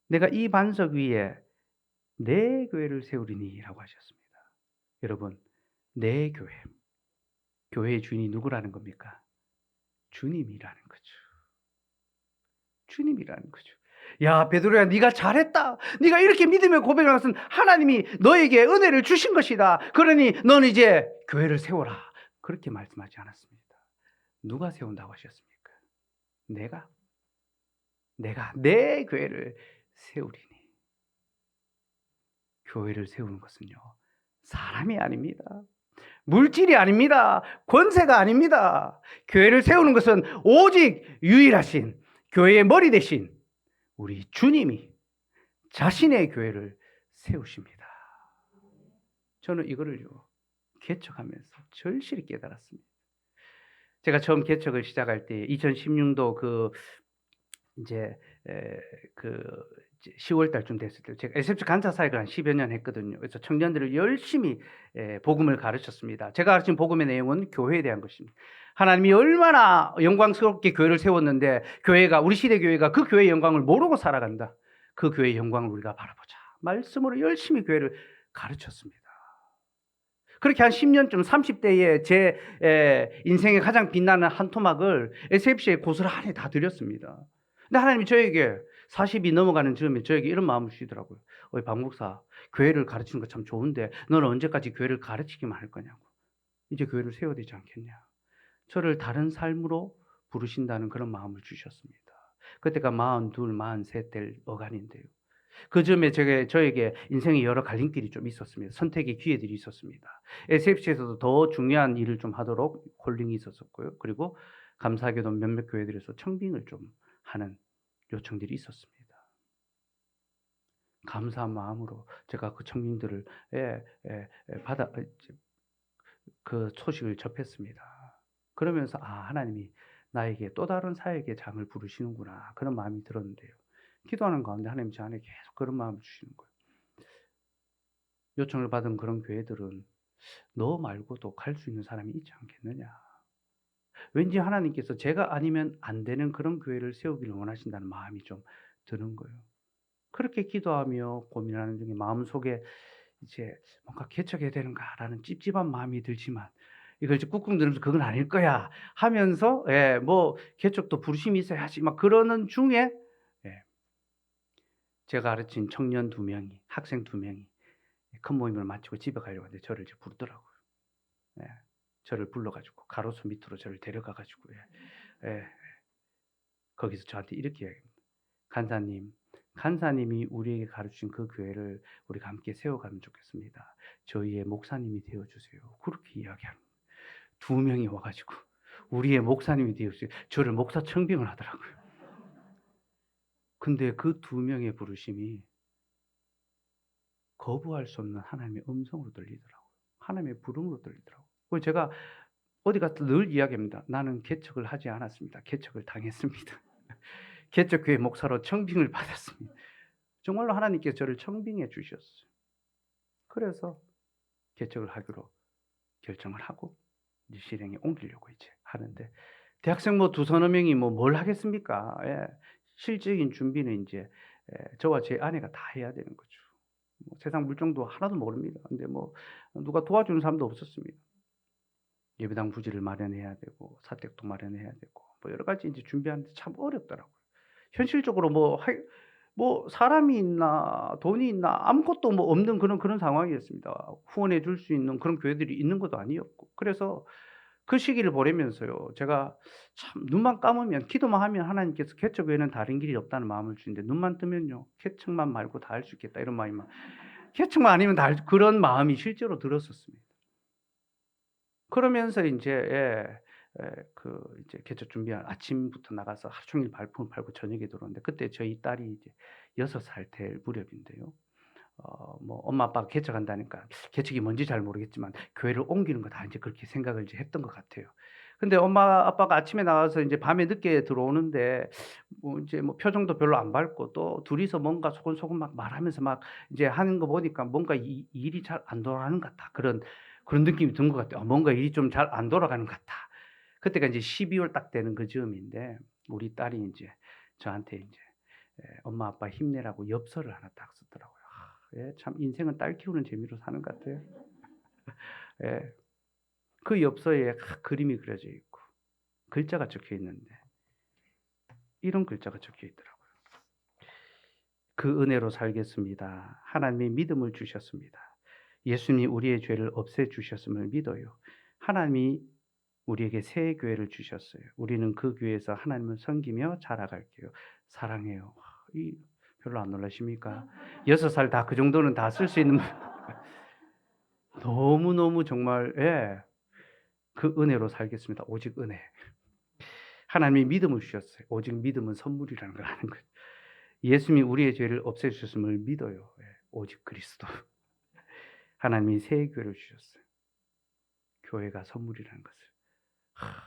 내가 이 반석 위에 내 교회를 세우리니 라고 하셨습니다. 여러분, 내 교회, 교회의 주인이 누구라는 겁니까? 주님이라는 거죠. 주님이라는 거죠. 야, 베드로야, 네가 잘했다. 네가 이렇게 믿음의 고백을 한 것은 하나님이 너에게 은혜를 주신 것이다. 그러니 넌 이제 교회를 세워라. 그렇게 말씀하지 않았습니다. 누가 세운다고 하셨습니까? 내가 내 교회를 세우리니. 교회를 세우는 것은요, 사람이 아닙니다. 물질이 아닙니다. 권세가 아닙니다. 교회를 세우는 것은 오직 유일하신 교회의 머리 대신 우리 주님이 자신의 교회를 세우십니다. 저는 이거를요, 개척하면서 절실히 깨달았습니다. 제가 처음 개척을 시작할 때 2016도 이제 그 10월 달쯤 됐을 때 제가 SF 간사 사역을 한 10여 년 했거든요. 그래서 청년들을 열심히 복음을 가르쳤습니다. 제가 가르친 복음의 내용은 교회에 대한 것입니다. 하나님이 얼마나 영광스럽게 교회를 세웠는데 우리 시대 교회가 그 교회의 영광을 모르고 살아간다. 그 교회의 영광을 우리가 바라보자. 말씀으로 열심히 교회를 가르쳤습니다. 그렇게 한 10년쯤 30대에 제 인생의 가장 빛나는 한 토막을 SFC에 고스란히 다 드렸습니다. 근데 하나님이 저에게 40이 넘어가는 즈음에 저에게 이런 마음을 주시더라고요. 박 목사, 교회를 가르치는 거 참 좋은데 너는 언제까지 교회를 가르치기만 할 거냐고. 이제 교회를 세워야 되지 않겠냐. 저를 다른 삶으로 부르신다는 그런 마음을 주셨습니다. 그때가 42, 43 될 어간인데요. 그 즈음에 저에게 인생의 여러 갈림길이 좀 있었습니다. 선택의 기회들이 있었습니다. SFC에서도 더 중요한 일을 좀 하도록 콜링이 있었었고요. 그리고 감사하게도 몇몇 교회들에서 청빙을 좀 하는 요청들이 있었습니다. 감사한 마음으로 제가 그 청빙들을 받아 그 소식을 접했습니다. 그러면서 하나님이 나에게 또 다른 사역의 장을 부르시는구나, 그런 마음이 들었는데요. 기도하는 가운데 하나님 저 안에 계속 그런 마음을 주시는 거예요. 요청을 받은 그런 교회들은 너 말고도 갈 수 있는 사람이 있지 않겠느냐. 왠지 하나님께서 제가 아니면 안 되는 그런 교회를 세우기를 원하신다는 마음이 좀 드는 거예요. 그렇게 기도하며 고민하는 중에 마음속에 이제 뭔가 개척해야 되는가라는 찝찝한 마음이 들지만 이걸 이제 꾹꾹 누르면서 그건 아닐 거야 하면서 뭐 개척도 부르심이 있어야지 막 그러는 중에 제가 가르친 청년 2명이, 학생 2명이 큰 모임을 마치고 집에 가려고 하는데 저를 이제 부르더라고요. 저를 불러가지고 가로수 밑으로 저를 데려가가지고 거기서 저한테 이렇게 이야기합니다. 간사님이 우리에게 가르친 그 교회를 우리가 함께 세워가면 좋겠습니다. 저희의 목사님이 되어주세요. 그렇게 이야기합니다. 2명이 와가지고 우리의 목사님이 되어주세요. 저를 목사 청빙을 하더라고요. 근데 그 2명의 부르심이 거부할 수 없는 하나님의 음성으로 들리더라고요. 하나님의 부름으로 들리더라고요. 그래서 제가 어디 가서 늘 이야기합니다. 나는 개척을 하지 않았습니다. 개척을 당했습니다. 개척교회 목사로 청빙을 받았습니다. 정말로 하나님께서 저를 청빙해 주셨어요. 그래서 개척을 하기로 결정을 하고 이제 실행에 옮기려고 이제 하는데, 대학생 뭐 2-3 명이 뭘 하겠습니까? 실질적인 준비는 이제 저와 제 아내가 다 해야 되는 거죠. 세상 물정도 하나도 모릅니다. 근데 누가 도와주는 사람도 없었습니다. 예배당 부지를 마련해야 되고 사택도 마련해야 되고 여러 가지 이제 준비하는데 참 어렵더라고요. 현실적으로 뭐 사람이 있나 돈이 있나 아무것도 뭐 없는 그런 상황이었습니다. 후원해 줄 수 있는 그런 교회들이 있는 것도 아니었고. 그래서 그 시기를 보내면서요. 제가 참 눈만 감으면 기도만 하면 하나님께서 개척 외에는 다른 길이 없다는 마음을 주는데 눈만 뜨면요. 개척만 말고 다 할 수 있겠다 이런 마음이 막 개척만 아니면 다 할 그런 마음이 실제로 들었었습니다. 그러면서 인제 이제 개척 준비한 아침부터 나가서 하루 종일 발품을 팔고 저녁에 들어오는데 그때 저희 딸이 이제 6살 될 무렵인데요. 뭐 엄마 아빠가 개척한다니까 개척이 뭔지 잘 모르겠지만 교회를 옮기는 거다 인제 그렇게 생각을 이제 했던 것 같아요. 근데 엄마 아빠가 아침에 나가서 인제 밤에 늦게 들어오는데 뭐 인제 뭐 표정도 별로 안 밝고 또 둘이서 뭔가 소곤소곤 막 말하면서 막 이제 하는 거 보니까 뭔가 이 일이 잘 안 돌아가는 것 같다. 그런 느낌이 든 것 같아요. '뭔가 일이 좀 잘 안 돌아가는 것 같다.' 그때가 인제 12월 딱 되는 그 즈음인데 우리 딸이 인제 저한테 인제 엄마 아빠 힘내라고 엽서를 하나 딱 쓰더라고요. 예 참 인생은 딸 키우는 재미로 사는 것 같아요. 예. 그 엽서에 그림이 그려져 있고 글자가 적혀 있는데 이런 글자가 적혀 있더라고요. "그 은혜로 살겠습니다. 하나님이 믿음을 주셨습니다. 예수님이 우리의 죄를 없애 주셨음을 믿어요. 하나님이 우리에게 새 교회를 주셨어요. 우리는 그 교회에서 하나님을 섬기며 자라갈게요. 사랑해요." 이 별로 안 놀라십니까? 6살 다 그 정도는 다 쓸 수 있는 너무너무 정말 예. 그 은혜로 살겠습니다. 오직 은혜. 하나님이 믿음을 주셨어요. 오직 믿음은 선물이라는 걸 아는 거예요. 예수님이 우리의 죄를 없애 주셨음을 믿어요. 예. 오직 그리스도. 하나님이 새 교회를 주셨어요. 교회가 선물이라는 것을.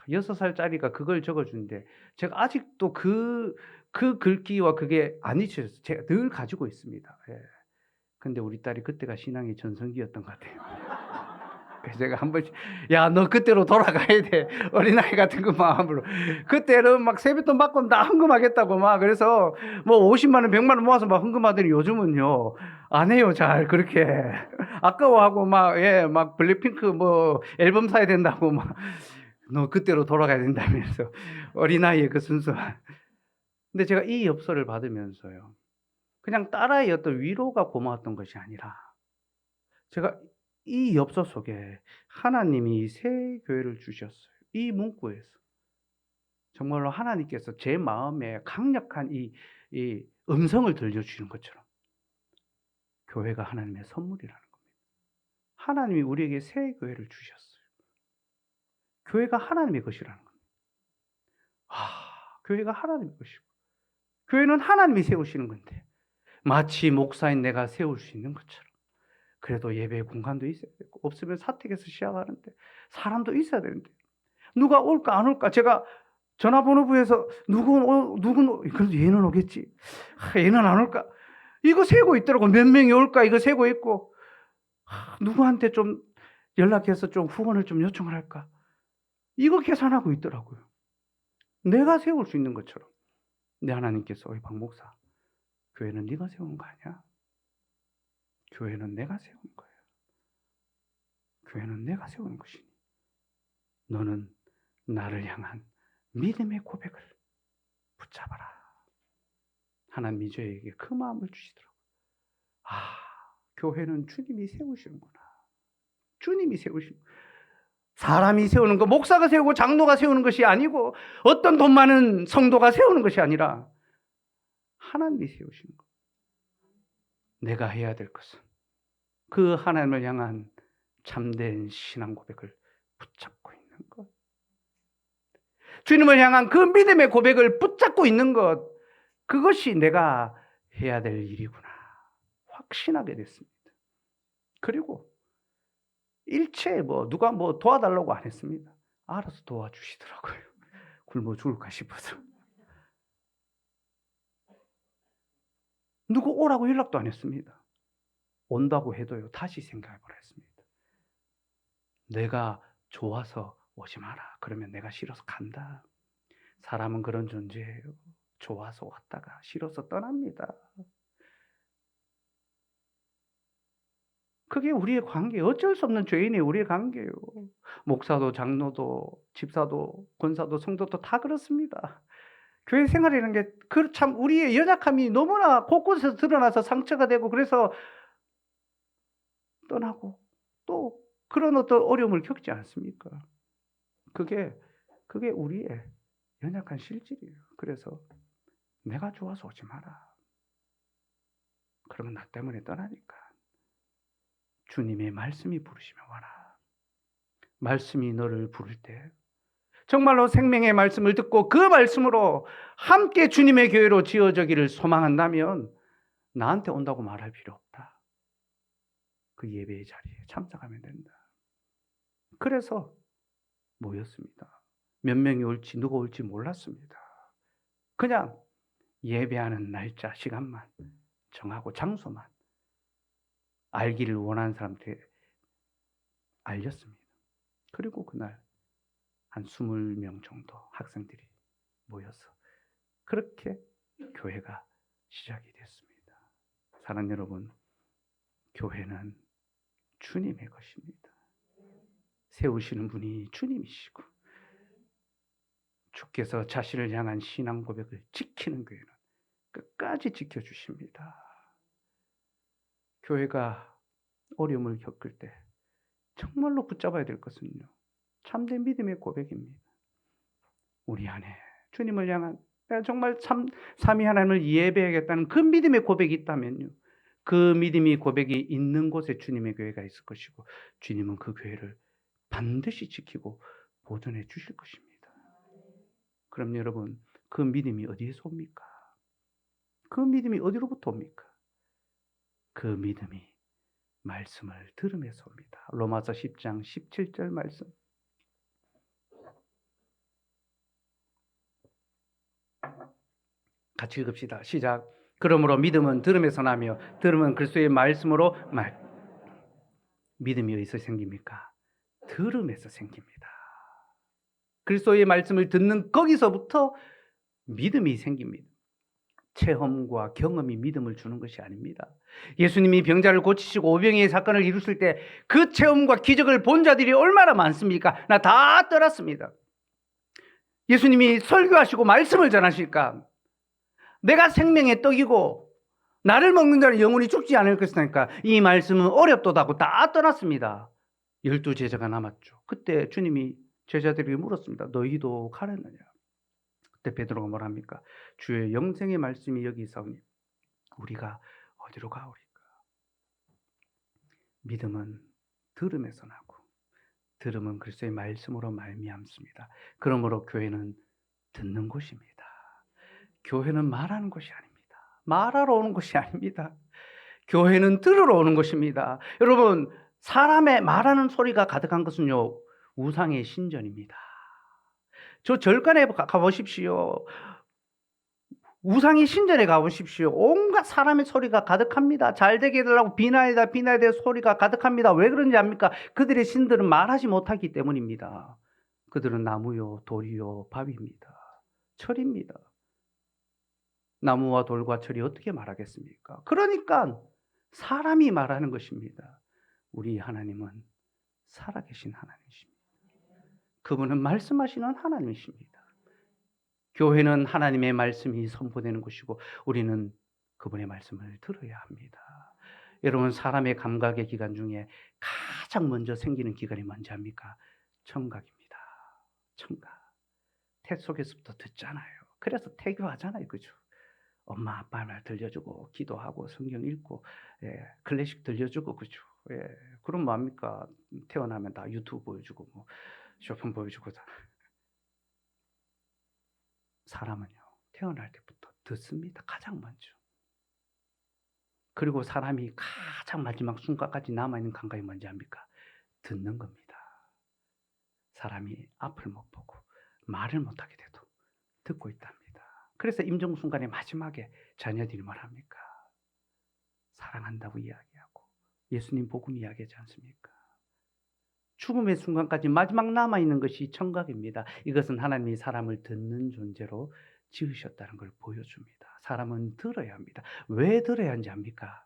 6 살짜리가 그걸 적어 주는데 제가 아직도 그 글귀와 그게 안 잊혀졌어요. 제가 늘 가지고 있습니다. 예. 근데 우리 딸이 그때가 신앙의 전성기였던 것 같아요. 그래서 제가 한 번씩 "야 너 그때로 돌아가야 돼." 어린아이 같은 그 마음으로. 그때는 막 세뱃돈 받고 다 헌금하겠다고 막 그래서 뭐 50만 원, 100만 원 모아서 막 헌금하더니 요즘은요 안 해요 잘 그렇게. 아까워하고 막 예 막 블랙핑크 뭐 앨범 사야 된다고 막 "너 그때로 돌아가야 된다."면서 어린아이의 그 순수한. 근데 제가 이 엽서를 받으면서요. 그냥 딸아이의 어떤 위로가 고마웠던 것이 아니라 제가 이 엽서 속에 하나님이 새 교회를 주셨어요. 이 문구에서 정말로 하나님께서 제 마음에 강력한 이 음성을 들려주시는 것처럼 교회가 하나님의 선물이라는 겁니다. 하나님이 우리에게 새 교회를 주셨어요. 교회가 하나님의 것이라는 겁니다. 교회가 하나님의 것이고 교회는 하나님이 세우시는 건데 마치 목사인 내가 세울 수 있는 것처럼 그래도 예배 공간도 있어야 되고 없으면 사택에서 시작하는데 사람도 있어야 되는데 누가 올까 안 올까 제가 전화번호부에서 누군 그래도 얘는 오겠지. 얘는 안 올까? 이거 세고 있더라고. 몇 명이 올까 이거 세고 있고 누구한테 좀 연락해서 좀 후원을 좀 요청을 할까? 이거 계산하고 있더라고요. 내가 세울 수 있는 것처럼. 근데 하나님께서 "어이 박 목사 교회는 네가 세우는 거 아니야. 교회는 내가 세우는 거야. 교회는 내가 세우는 것이니 너는 나를 향한 믿음의 고백을 붙잡아라." 하나님이 저에게 그 마음을 주시더라고요. 교회는 주님이 세우시는구나. 주님이 세우신 사람이 세우는 거 목사가 세우고 장로가 세우는 것이 아니고 어떤 돈 많은 성도가 세우는 것이 아니라 하나님이 세우시는 거. 내가 해야 될 것은 그 하나님을 향한 참된 신앙 고백을 붙잡고 있는 것. 주님을 향한 그 믿음의 고백을 붙잡고 있는 것. 그것이 내가 해야 될 일이구나. 확신하게 됐습니다. 그리고 일체 뭐 누가 뭐 도와달라고 안 했습니다. 알아서 도와주시더라고요. 굶어 죽을까 싶어서. 누구 오라고 연락도 안 했습니다. 온다고 해도요. 다시 생각해 보라 했습니다. 내가 좋아서 오지 마라. 그러면 내가 싫어서 간다. 사람은 그런 존재예요. 좋아서 왔다가 싫어서 떠납니다. 그게 우리의 관계예요. 어쩔 수 없는 죄인이 우리의 관계예요. 목사도 장로도 집사도 권사도 성도도 다 그렇습니다. 교회 생활이라는 게 참 우리의 연약함이 너무나 곳곳에서 드러나서 상처가 되고 그래서 떠나고 또 그런 어떤 어려움을 겪지 않습니까? 그게 그게 우리의 연약한 실질이에요. 그래서 "내가 좋아서 오지 마라." 그러면 나 때문에 떠나니까. 주님의 말씀이 부르시면 와라. 말씀이 너를 부를 때 정말로 생명의 말씀을 듣고 그 말씀으로 함께 주님의 교회로 지어지기를 소망한다면 나한테 온다고 말할 필요 없다. 그 예배의 자리에 참석하면 된다. 그래서 모였습니다. 몇 명이 올지 누가 올지 몰랐습니다. 그냥 예배하는 날짜, 시간만 정하고 장소만 알기를 원하는 사람한테 알렸습니다. 그리고 그날 한 20명 정도 학생들이 모여서 그렇게 교회가 시작이 됐습니다. 사랑하는 여러분, 교회는 주님의 것입니다. 세우시는 분이 주님이시고 주께서 자신을 향한 신앙 고백을 지키는 교회는 끝까지 지켜주십니다. 교회가 어려움을 겪을 때 정말로 붙잡아야 될 것은요, 참된 믿음의 고백입니다. 우리 안에 주님을 향한 내가 정말 삼위 하나님을 예배하겠다는 그 믿음의 고백이 있다면요, 그 믿음의 고백이 있는 곳에 주님의 교회가 있을 것이고 주님은 그 교회를 반드시 지키고 보존해 주실 것입니다. 그럼 여러분, 그 믿음이 어디에서 옵니까? 그 믿음이 어디로부터 옵니까? 그 믿음이 말씀을 들음에서 옵니다. 로마서 10장 17절 말씀. 같이 읽읍시다. 시작. 그러므로 믿음은 들음에서 나며 들음은 그리스도의 말씀으로 믿음이 어디서 생깁니까? 들음에서 생깁니다. 그리스도의 말씀을 듣는 거기서부터 믿음이 생깁니다. 체험과 경험이 믿음을 주는 것이 아닙니다. 예수님이 병자를 고치시고 오병이의 사건을 이루실 때 그 체험과 기적을 본 자들이 얼마나 많습니까? 나 다 떠났습니다. 예수님이 설교하시고 말씀을 전하실까? 내가 생명의 떡이고 나를 먹는 자는 영원히 죽지 않을 것이니까 이 말씀은 어렵도다고 다 떠났습니다. 12 제자가 남았죠. 그때 주님이 제자들에게 물었습니다. 너희도 가렸느냐? 그때 베드로가 뭐라 합니까? 주의 영생의 말씀이 여기 있사오니 우리가 어디로 가오리까? 믿음은 들음에서 나고 들음은 그리스도의 말씀으로 말미암습니다. 그러므로 교회는 듣는 곳입니다. 교회는 말하는 곳이 아닙니다. 말하러 오는 곳이 아닙니다. 교회는 들으러 오는 것입니다. 여러분, 사람의 말하는 소리가 가득한 것은요, 우상의 신전입니다. 저 절간에 가보십시오. 우상의 신전에 가보십시오. 온갖 사람의 소리가 가득합니다. 잘 되게 해달라고 비나이다 소리가 가득합니다. 왜 그런지 압니까? 그들의 신들은 말하지 못하기 때문입니다. 그들은 나무요, 돌이요, 밥입니다. 철입니다. 나무와 돌과 철이 어떻게 말하겠습니까? 그러니까 사람이 말하는 것입니다. 우리 하나님은 살아계신 하나님이십니다. 그분은 말씀하시는 하나님이십니다. 교회는 하나님의 말씀이 선포되는 곳이고 우리는 그분의 말씀을 들어야 합니다. 여러분, 사람의 감각의 기관 중에 가장 먼저 생기는 기관이 뭔지 압니까? 청각입니다. 청각. 태 속에서부터 듣잖아요. 그래서 태교하잖아요. 그죠? 엄마 아빠 말 들려주고 기도하고 성경 읽고 클래식 들려주고 그죠? 그럼 뭐합니까? 태어나면 다 유튜브 보여주고 뭐 쇼핑 보여주고 다. 사람은요, 태어날 때부터 듣습니다. 가장 먼저. 그리고 사람이 가장 마지막 순간까지 남아있는 감각이 뭔지 압니까? 듣는 겁니다. 사람이 앞을 못 보고 말을 못하게 돼도 듣고 있답니다. 그래서 임종순간의 마지막에 자녀들이 말합니까? 사랑한다고 이야기하고 예수님 복음 이야기하지 않습니까? 죽음의 순간까지 마지막 남아있는 것이 청각입니다. 이것은 하나님이 사람을 듣는 존재로 지으셨다는 걸 보여줍니다. 사람은 들어야 합니다. 왜 들어야 하는지 압니까?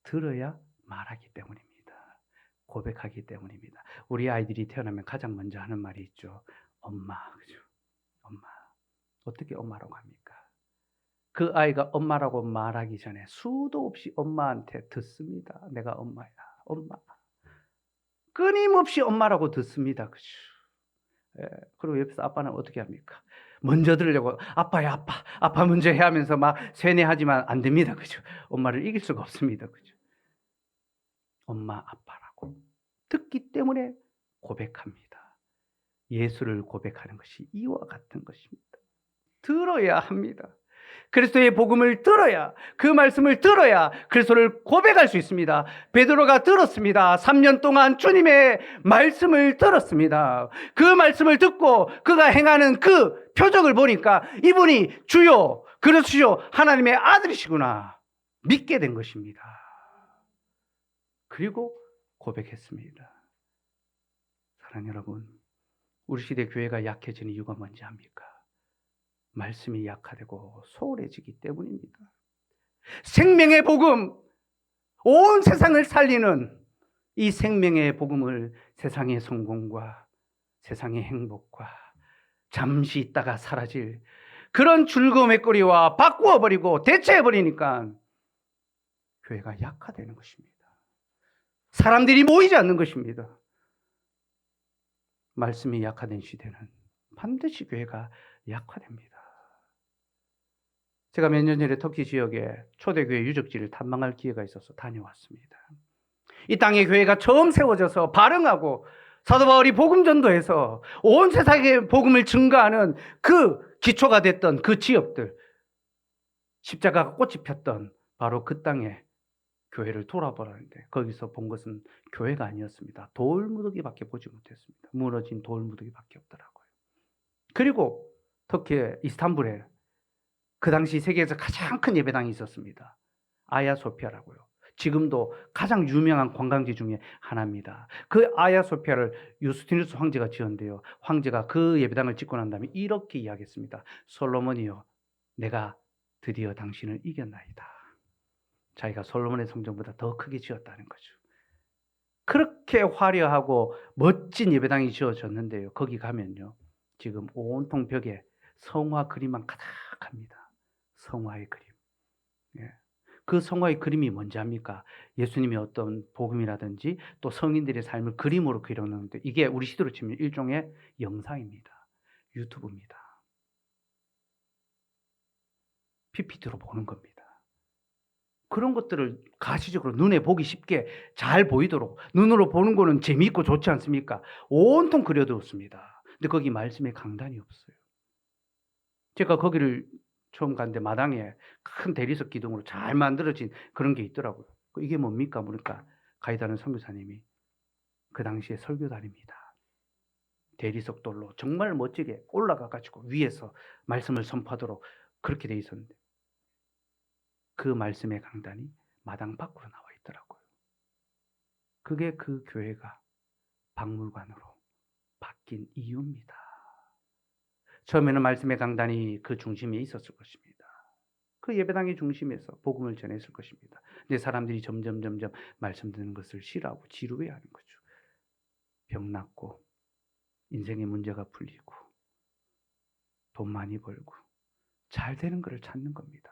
들어야 말하기 때문입니다. 고백하기 때문입니다. 우리 아이들이 태어나면 가장 먼저 하는 말이 있죠. 엄마, 그죠? 엄마. 어떻게 엄마라고 합니까? 그 아이가 엄마라고 말하기 전에 수도 없이 엄마한테 듣습니다. 내가 엄마야, 엄마. 끊임없이 엄마라고 듣습니다. 그죠? 예. 그리고 옆에서 아빠는 어떻게 합니까? 먼저 들으려고 아빠야, 아빠, 아빠 먼저 해 하면서 막 세뇌하지만 안 됩니다. 그죠? 엄마를 이길 수가 없습니다. 그죠? 엄마, 아빠라고 듣기 때문에 고백합니다. 예수를 고백하는 것이 이와 같은 것입니다. 들어야 합니다. 그리스도의 복음을 들어야, 그 말씀을 들어야 그리스도를 고백할 수 있습니다. 베드로가 들었습니다. 3년 동안 주님의 말씀을 들었습니다. 그 말씀을 듣고 그가 행하는 그 표적을 보니까 이분이 주요, 그렇시요, 하나님의 아들이시구나 믿게 된 것입니다. 그리고 고백했습니다. 사랑하는 여러분, 우리 시대 교회가 약해지는 이유가 뭔지 압니까? 말씀이 약화되고 소홀해지기 때문입니다. 생명의 복음, 온 세상을 살리는 이 생명의 복음을 세상의 성공과 세상의 행복과 잠시 있다가 사라질 그런 즐거움의 거리와 바꾸어버리고 대체해버리니까 교회가 약화되는 것입니다. 사람들이 모이지 않는 것입니다. 말씀이 약화된 시대는 반드시 교회가 약화됩니다. 제가 몇 년 전에 터키 지역에 초대교회 유적지를 탐방할 기회가 있어서 다녀왔습니다. 이 땅에 교회가 처음 세워져서 발흥하고 사도 바울이 복음 전도해서 온 세상에 복음을 증거하는 그 기초가 됐던 그 지역들, 십자가가 꽃이 폈던 바로 그 땅에 교회를 돌아보라는데 거기서 본 것은 교회가 아니었습니다. 돌무더기밖에 보지 못했습니다. 무너진 돌무더기밖에 없더라고요. 그리고 터키의 이스탄불에 그 당시 세계에서 가장 큰 예배당이 있었습니다. 아야소피아라고요. 지금도 가장 유명한 관광지 중에 하나입니다. 그 아야소피아를 유스티누스 황제가 지었는데요. 황제가 그 예배당을 짓고 난 다음에 이렇게 이야기했습니다. 솔로몬이요, 내가 드디어 당신을 이겼나이다. 자기가 솔로몬의 성전보다 더 크게 지었다는 거죠. 그렇게 화려하고 멋진 예배당이 지어졌는데요. 거기 가면요, 지금 온통 벽에 성화 그림만 가득합니다. 성화의 그림. 예. 그 성화의 그림이 뭔지 압니까? 예수님의 어떤 복음이라든지 또 성인들의 삶을 그림으로 그려놓는데 이게 우리 시대로 치면 일종의 영상입니다. 유튜브입니다. PPT로 보는 겁니다. 그런 것들을 가시적으로 눈에 보기 쉽게 잘 보이도록 눈으로 보는 거는 재미있고 좋지 않습니까? 온통 그려두었습니다. 근데 거기 말씀의 강단이 없어요. 제가 거기를 처음 갔는데 마당에 큰 대리석 기둥으로 잘 만들어진 그런 게 있더라고요. 이게 뭡니까? 물으니까 가이드하는 선교사님이 그 당시에 설교단입니다. 대리석 돌로 정말 멋지게 올라가가지고 위에서 말씀을 선포하도록 그렇게 돼 있었는데 그 말씀의 강단이 마당 밖으로 나와 있더라고요. 그게 그 교회가 박물관으로 바뀐 이유입니다. 처음에는 말씀의 강단이 그 중심에 있었을 것입니다. 그 예배당의 중심에서 복음을 전했을 것입니다. 근데 사람들이 점점 말씀 듣는 것을 싫어하고 지루해하는 거죠. 병 낫고 인생의 문제가 풀리고 돈 많이 벌고 잘 되는 것을 찾는 겁니다.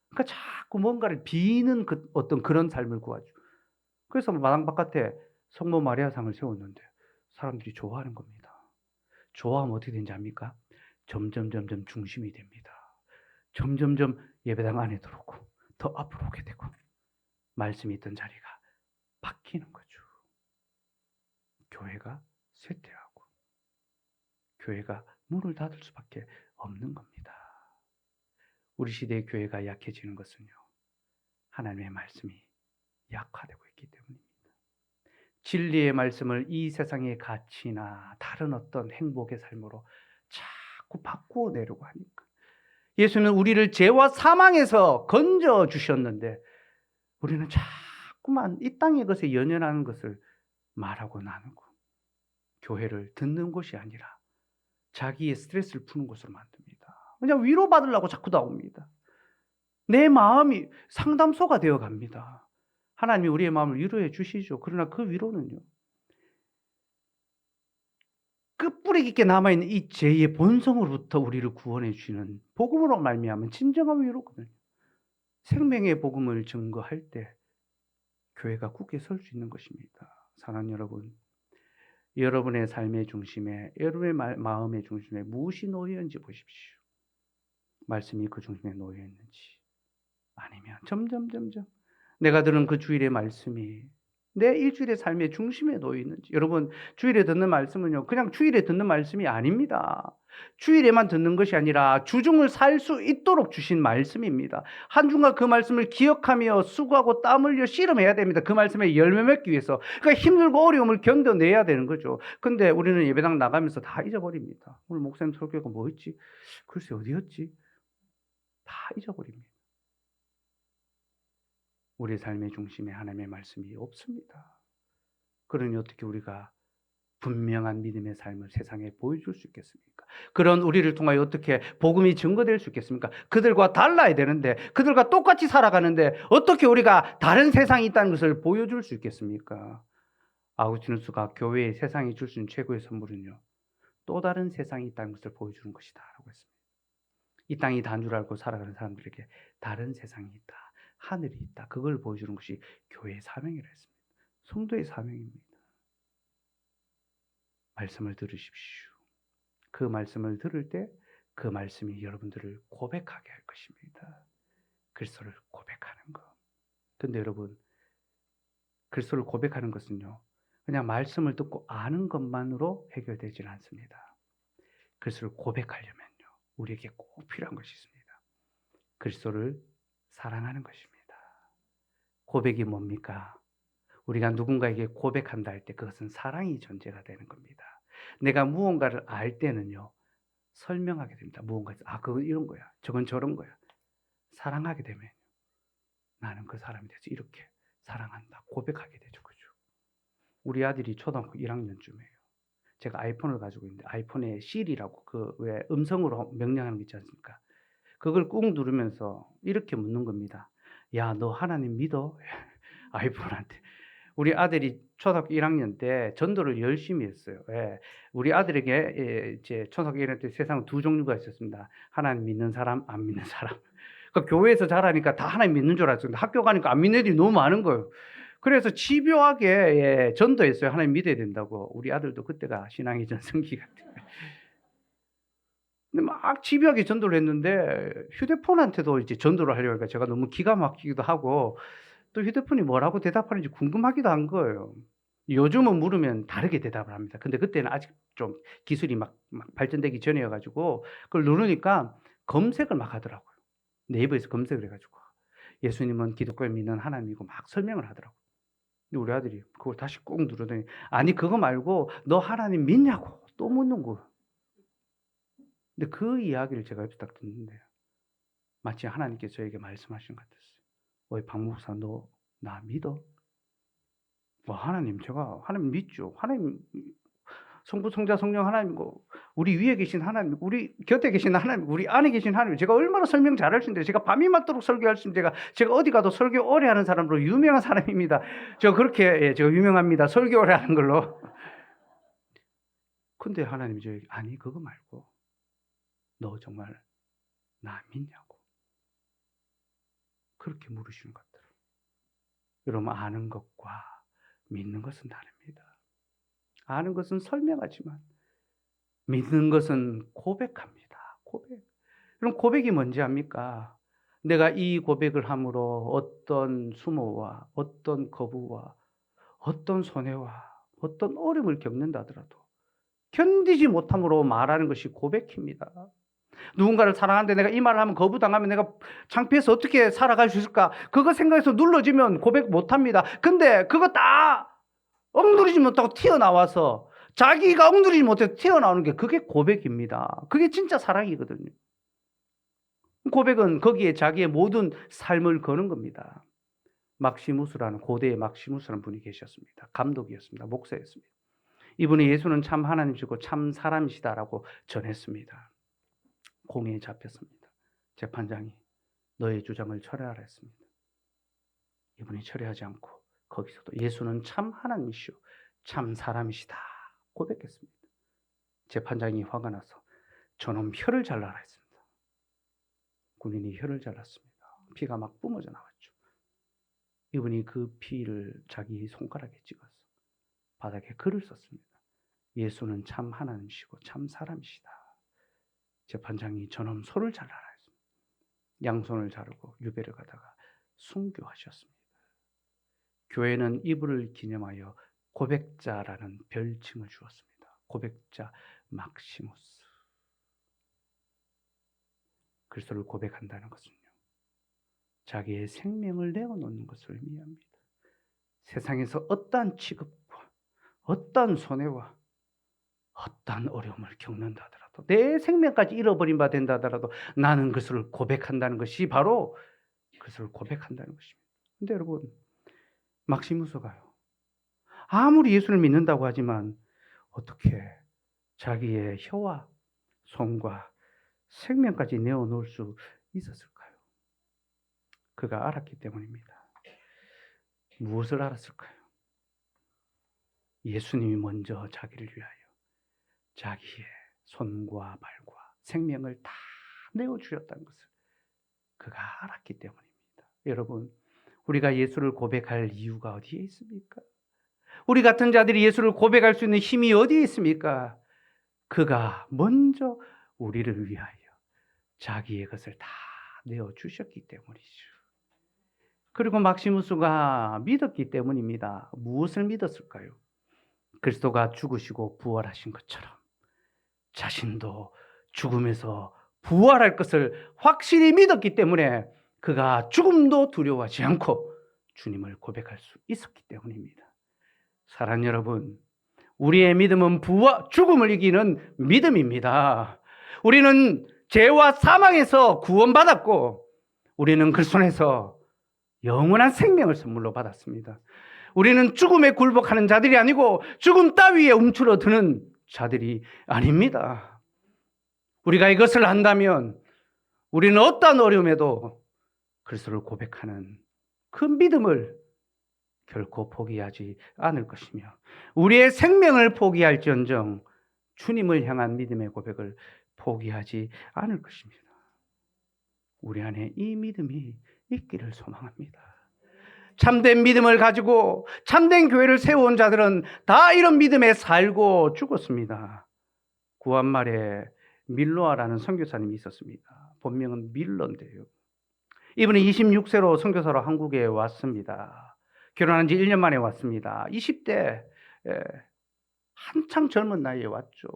그러니까 자꾸 뭔가를 비는 어떤 그런 삶을 구하죠. 그래서 마당 바깥에 성모 마리아상을 세웠는데 사람들이 좋아하는 겁니다. 좋아하면 어떻게 되는지 압니까? 점점 중심이 됩니다. 점점 예배당 안에 들어오고 더 앞으로 오게 되고 말씀이 있던 자리가 바뀌는 거죠. 교회가 쇠퇴하고 교회가 문을 닫을 수밖에 없는 겁니다. 우리 시대의 교회가 약해지는 것은요, 하나님의 말씀이 약화되고 있기 때문입니다. 진리의 말씀을 이 세상의 가치나 다른 어떤 행복의 삶으로 자꾸 바꾸어 내려고 하니까 예수는 우리를 죄와 사망에서 건져 주셨는데 우리는 자꾸만 이 땅의 것에 연연하는 것을 말하고 나누고 교회를 듣는 곳이 아니라 자기의 스트레스를 푸는 곳으로 만듭니다. 그냥 위로받으려고 자꾸 나옵니다. 내 마음이 상담소가 되어 갑니다. 하나님이 우리의 마음을 위로해 주시죠. 그러나 그 위로는요, 끝뿌리 깊게 남아있는 이 죄의 본성으로부터 우리를 구원해 주시는 복음으로 말미암은 진정한 위로거든요. 생명의 복음을 증거할 때 교회가 굳게 설 수 있는 것입니다. 사랑하는 여러분, 여러분의 삶의 중심에, 여러분의 마음의 중심에 무엇이 놓여 있는지 보십시오. 말씀이 그 중심에 놓여 있는지, 아니면 점점 내가 들은 그 주일의 말씀이 내 일주일의 삶의 중심에 놓여 있는지. 여러분, 주일에 듣는 말씀은요, 그냥 주일에 듣는 말씀이 아닙니다. 주일에만 듣는 것이 아니라 주중을 살 수 있도록 주신 말씀입니다. 한 주간 그 말씀을 기억하며 수고하고 땀 흘려 씨름해야 됩니다. 그 말씀에 열매 맺기 위해서. 그러니까 힘들고 어려움을 견뎌내야 되는 거죠. 근데 우리는 예배당 나가면서 다 잊어버립니다. 오늘 목사님 설교가 뭐였지? 글쎄 어디였지? 다 잊어버립니다. 우리 삶의 중심에 하나님의 말씀이 없습니다. 그러니 어떻게 우리가 분명한 믿음의 삶을 세상에 보여줄 수 있겠습니까? 그런 우리를 통하여 어떻게 복음이 증거될 수 있겠습니까? 그들과 달라야 되는데, 그들과 똑같이 살아가는데 어떻게 우리가 다른 세상이 있다는 것을 보여줄 수 있겠습니까? 아우구스티누스가 교회에 세상이 줄 수 있는 최고의 선물은요, 또 다른 세상이 있다는 것을 보여주는 것이다 라고 했습니다. 이 땅이 단 줄 알고 살아가는 사람들에게 다른 세상이 있다, 하늘이 있다, 그걸 보여주는 것이 교회의 사명이라 했습니다. 성도의 사명입니다. 말씀을 들으십시오. 그 말씀을 들을 때 그 말씀이 여러분들을 고백하게 할 것입니다. 그리스도를 고백하는 것. 근데 여러분, 그리스도를 고백하는 것은요, 그냥 말씀을 듣고 아는 것만으로 해결되지는 않습니다. 그리스도를 고백하려면요, 우리에게 꼭 필요한 것이 있습니다. 그리스도를 사랑하는 것입니다. 고백이 뭡니까? 우리가 누군가에게 고백한다 할 때 그것은 사랑이 전제가 되는 겁니다. 내가 무언가를 알 때는요, 설명하게 됩니다. 무언가에서 그건 이런 거야, 저건 저런 거야. 사랑하게 되면 나는 그 사람에 대해서 이렇게 사랑한다, 고백하게 되죠. 그죠? 우리 아들이 초등학교 1학년쯤이에요. 제가 아이폰을 가지고 있는데 아이폰에 시리라고 그 왜 음성으로 명령하는 거 있지 않습니까? 그걸 꾹 누르면서 이렇게 묻는 겁니다. 야, 너 하나님 믿어? 아이폰한테. 우리 아들이 초등학교 1학년 때 전도를 열심히 했어요. 예. 우리 아들에게 이제 초등학교 1학년 때 세상 두 종류가 있었습니다. 하나님 믿는 사람, 안 믿는 사람. 그러니까 교회에서 자라니까 다 하나님 믿는 줄 알았어요. 근데 학교 가니까 안 믿는 애들이 너무 많은 거예요. 그래서 집요하게 전도했어요. 하나님 믿어야 된다고. 우리 아들도 그때가 신앙의 전성기 같아요. 근데 막 집요하게 전도를 했는데 휴대폰한테도 이제 전도를 하려고 하니까 제가 너무 기가 막히기도 하고, 또 휴대폰이 뭐라고 대답하는지 궁금하기도 한 거예요. 요즘은 물으면 다르게 대답을 합니다. 근데 그때는 아직 좀 기술이 막 발전되기 전이어 가지고 그걸 누르니까 검색을 막 하더라고요. 네이버에서 검색을 해 가지고 예수님은 기독교를 믿는 하나님이고 막 설명을 하더라고요. 근데 우리 아들이 그걸 다시 꾹 누르더니 아니 그거 말고 너 하나님 믿냐고 또 묻는 거예요. 근데 그 이야기를 제가 옆에서 딱 듣는데 마치 하나님께서 저에게 말씀하신 것 같았어요. 어이 박 목사, 너 나 믿어? 하나님, 제가 하나님 믿죠. 하나님, 성부, 성자, 성령 하나님이고, 우리 위에 계신 하나님, 우리 곁에 계신 하나님, 우리 안에 계신 하나님, 제가 얼마나 설명 잘할 수 있는데, 제가 밤이 맞도록 설교할 수 있는데, 제가 어디 가도 설교 오래 하는 사람으로 유명한 사람입니다. 저 그렇게, 제가 유명합니다. 설교 오래 하는 걸로. 근데 하나님이 저에게, 아니, 그거 말고, 너 정말 나 믿냐고. 그렇게 물으시는 것 같더라고요. 여러분, 아는 것과 믿는 것은 다릅니다. 아는 것은 설명하지만 믿는 것은 고백합니다. 고백. 그럼 고백이 뭔지 압니까? 내가 이 고백을 함으로 어떤 수모와 어떤 거부와 어떤 손해와 어떤 어려움을 겪는다 하더라도 견디지 못함으로 말하는 것이 고백입니다. 누군가를 사랑하는데 내가 이 말을 하면 거부당하면 내가 창피해서 어떻게 살아갈 수 있을까? 그거 생각해서 눌러지면 고백 못합니다. 근데 그거 다 억누르지 못하고 튀어나와서 자기가 억누르지 못해서 튀어나오는 게 그게 고백입니다. 그게 진짜 사랑이거든요. 고백은 거기에 자기의 모든 삶을 거는 겁니다. 막시무스라는 고대의 막시무스라는 분이 계셨습니다. 감독이었습니다. 목사였습니다. 이분이 예수는 참 하나님이시고 참 사람이시다라고 전했습니다. 공회에 잡혔습니다. 재판장이 너의 주장을 철회하라 했습니다. 이분이 철회하지 않고 거기서도 예수는 참 하나님이시오 참 사람이시다 고백했습니다. 재판장이 화가 나서 저놈 혀를 잘라라 했습니다. 군인이 혀를 잘랐습니다. 피가 막 뿜어져 나왔죠. 이분이 그 피를 자기 손가락에 찍어서 바닥에 글을 썼습니다. 예수는 참 하나님이시고 참 사람이시다. 재판장이 저놈 손을 잘라라 했습니다. 양손을 자르고 유배를 가다가 순교하셨습니다. 교회는 이분을 기념하여 고백자라는 별칭을 주었습니다. 고백자 막시무스. 그리스도를 고백한다는 것은요, 자기의 생명을 내어놓는 것을 의미합니다. 세상에서 어떠한 취급과 어떠한 손해와 어떠한 어려움을 겪는다 하더라도, 내 생명까지 잃어버린 바 된다 하더라도 나는 그것을 고백한다는 것이 바로 그것을 고백한다는 것입니다. 근데 여러분, 막시무스가요, 아무리 예수를 믿는다고 하지만 어떻게 자기의 혀와 손과 생명까지 내어놓을 수 있었을까요? 그가 알았기 때문입니다. 무엇을 알았을까요? 예수님이 먼저 자기를 위하여 자기의 손과 발과 생명을 다 내어주셨다는 것을 그가 알았기 때문입니다. 여러분, 우리가 예수를 고백할 이유가 어디에 있습니까? 우리 같은 자들이 예수를 고백할 수 있는 힘이 어디에 있습니까? 그가 먼저 우리를 위하여 자기의 것을 다 내어주셨기 때문이죠. 그리고 막시무스가 믿었기 때문입니다. 무엇을 믿었을까요? 그리스도가 죽으시고 부활하신 것처럼 자신도 죽음에서 부활할 것을 확실히 믿었기 때문에 그가 죽음도 두려워하지 않고 주님을 고백할 수 있었기 때문입니다. 사랑하는 여러분, 우리의 믿음은 죽음을 이기는 믿음입니다. 우리는 죄와 사망에서 구원받았고 우리는 그리스도 안에서 영원한 생명을 선물로 받았습니다. 우리는 죽음에 굴복하는 자들이 아니고 죽음 따위에 움츠러드는 자들이 아닙니다. 우리가 이것을 안다면 우리는 어떠한 어려움에도 그리스도를 고백하는 그 믿음을 결코 포기하지 않을 것이며, 우리의 생명을 포기할지언정 주님을 향한 믿음의 고백을 포기하지 않을 것입니다. 우리 안에 이 믿음이 있기를 소망합니다. 참된 믿음을 가지고 참된 교회를 세워온 자들은 다 이런 믿음에 살고 죽었습니다. 구한말에 밀로아라는 선교사님이 있었습니다. 본명은 밀러인데요, 이분은 26세로 선교사로 한국에 왔습니다. 결혼한 지 1년 만에 왔습니다. 20대 한창 젊은 나이에 왔죠.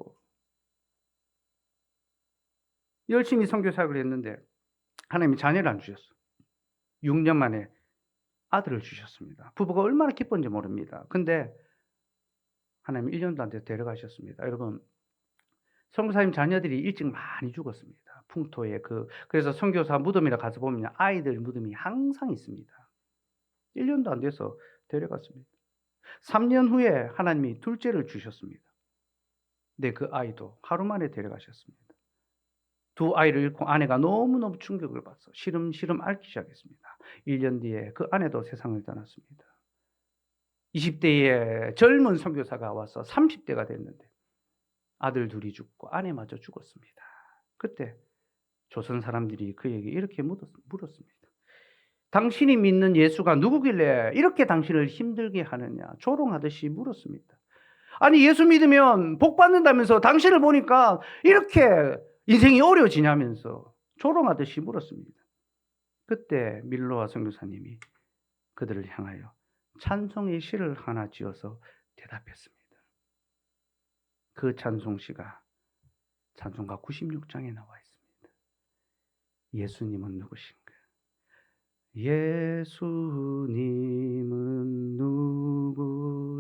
열심히 선교사역을 했는데 하나님이 자녀를 안 주셨어요. 6년 만에 아들을 주셨습니다. 부부가 얼마나 기쁜지 모릅니다. 근데 하나님 1년도 안 돼서 데려가셨습니다. 여러분, 선교사님 자녀들이 일찍 많이 죽었습니다. 풍토에 그래서 선교사 무덤이라 가서 보면 아이들 무덤이 항상 있습니다. 1년도 안 돼서 데려갔습니다. 3년 후에 하나님이 둘째를 주셨습니다. 근데 그 아이도 하루 만에 데려가셨습니다. 두 아이를 잃고 아내가 너무너무 충격을 받아서 시름시름 앓기 시작했습니다. 1년 뒤에 그 아내도 세상을 떠났습니다. 20대의 젊은 선교사가 와서 30대가 됐는데 아들 둘이 죽고 아내마저 죽었습니다. 그때 조선 사람들이 그에게 이렇게 물었습니다. 당신이 믿는 예수가 누구길래 이렇게 당신을 힘들게 하느냐, 조롱하듯이 물었습니다. 아니, 예수 믿으면 복 받는다면서 당신을 보니까 이렇게 인생이 어려워지냐면서 조롱하듯이 물었습니다. 그때 밀로아 선교사님이 그들을 향하여 찬송의 시를 하나 지어서 대답했습니다. 그 찬송시가 찬송가 96장에 나와 있습니다. 예수님은 누구신가? 예수님은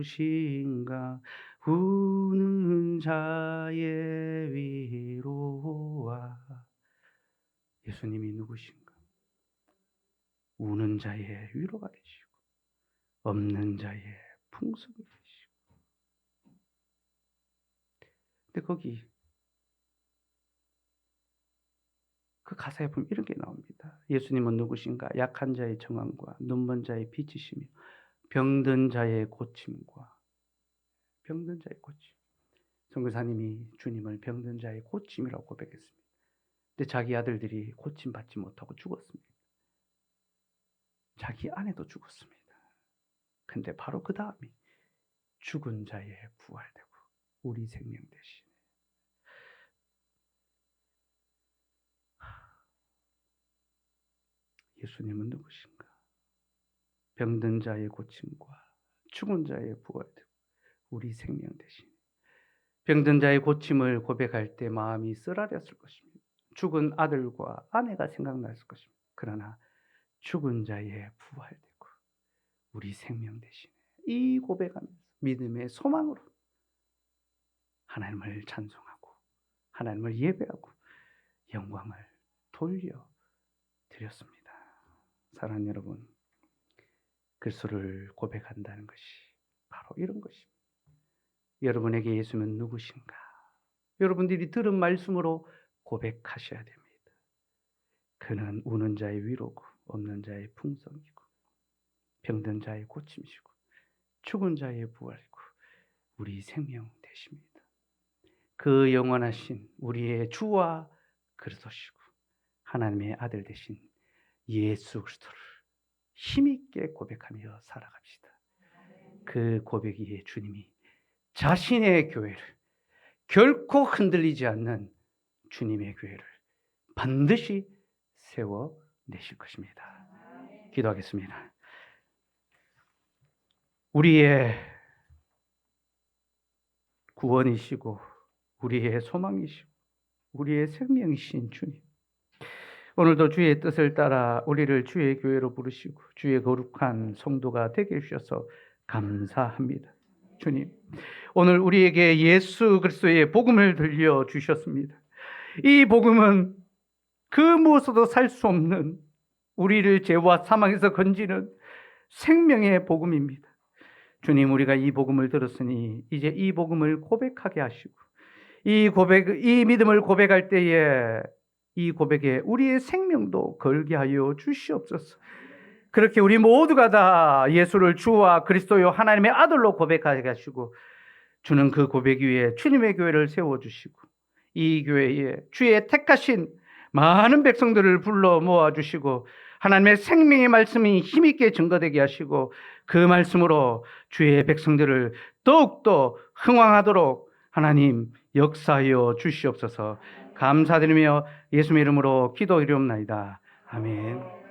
누구신가? 우는 자의 위로와. 예수님이 누구신가? 우는 자의 위로가 되시고 없는 자의 풍성이 되시고. 근데 거기 그 가사에 보면 이런 게 나옵니다. 예수님은 누구신가? 약한 자의 정함과 눈먼 자의 빛이시며 병든 자의 고침과. 병든 자의 고침. 선교사님이 주님을 병든 자의 고침이라고 고백했습니다. 근데 자기 아들들이 고침받지 못하고 죽었습니다. 자기 아내도 죽었습니다. 근데 바로 그 다음이 죽은 자의 부활되고 우리 생명 대신. 예수님은 누구신가? 병든 자의 고침과 죽은 자의 부활되고 우리 생명 대신. 병든 자의 고침을 고백할 때 마음이 쓰라렸을 것입니다. 죽은 아들과 아내가 생각났을 것입니다. 그러나 죽은 자의 부활되고 우리 생명 대신. 이 고백하면서 믿음의 소망으로 하나님을 찬송하고 하나님을 예배하고 영광을 돌려드렸습니다. 사랑하는 여러분, 그리스도를 고백한다는 것이 바로 이런 것입니다. 여러분에게 예수는 누구신가? 여러분들이 들은 말씀으로 고백하셔야 됩니다. 그는 우는 자의 위로고 없는 자의 풍성이고 병든 자의 고침이시고 죽은 자의 부활이고 우리 생명 되십니다. 그 영원하신 우리의 주와 그리스도시고 하나님의 아들 되신 예수 그리스도를 힘있게 고백하며 살아갑시다. 그 고백 위에 주님이 자신의 교회를 결코 흔들리지 않는 주님의 교회를 반드시 세워내실 것입니다. 기도하겠습니다. 우리의 구원이시고 우리의 소망이시고 우리의 생명이신 주님, 오늘도 주의 뜻을 따라 우리를 주의 교회로 부르시고 주의 거룩한 성도가 되게 해주셔서 감사합니다. 주님, 오늘 우리에게 예수 그리스도의 복음을 들려주셨습니다. 이 복음은 그 무엇으로도 살 수 없는 우리를 죄와 사망에서 건지는 생명의 복음입니다. 주님, 우리가 이 복음을 들었으니 이제 이 복음을 고백하게 하시고 이 믿음을 고백할 때에 이 고백에 우리의 생명도 걸게 하여 주시옵소서. 그렇게 우리 모두가 다 예수를 주와 그리스도요 하나님의 아들로 고백하게 하시고 주는 그 고백 위에 주님의 교회를 세워주시고 이 교회에 주의 택하신 많은 백성들을 불러 모아주시고 하나님의 생명의 말씀이 힘있게 증거되게 하시고 그 말씀으로 주의 백성들을 더욱더 흥왕하도록 하나님 역사하여 주시옵소서. 감사드리며 예수의 이름으로 기도드리옵나이다. 아멘.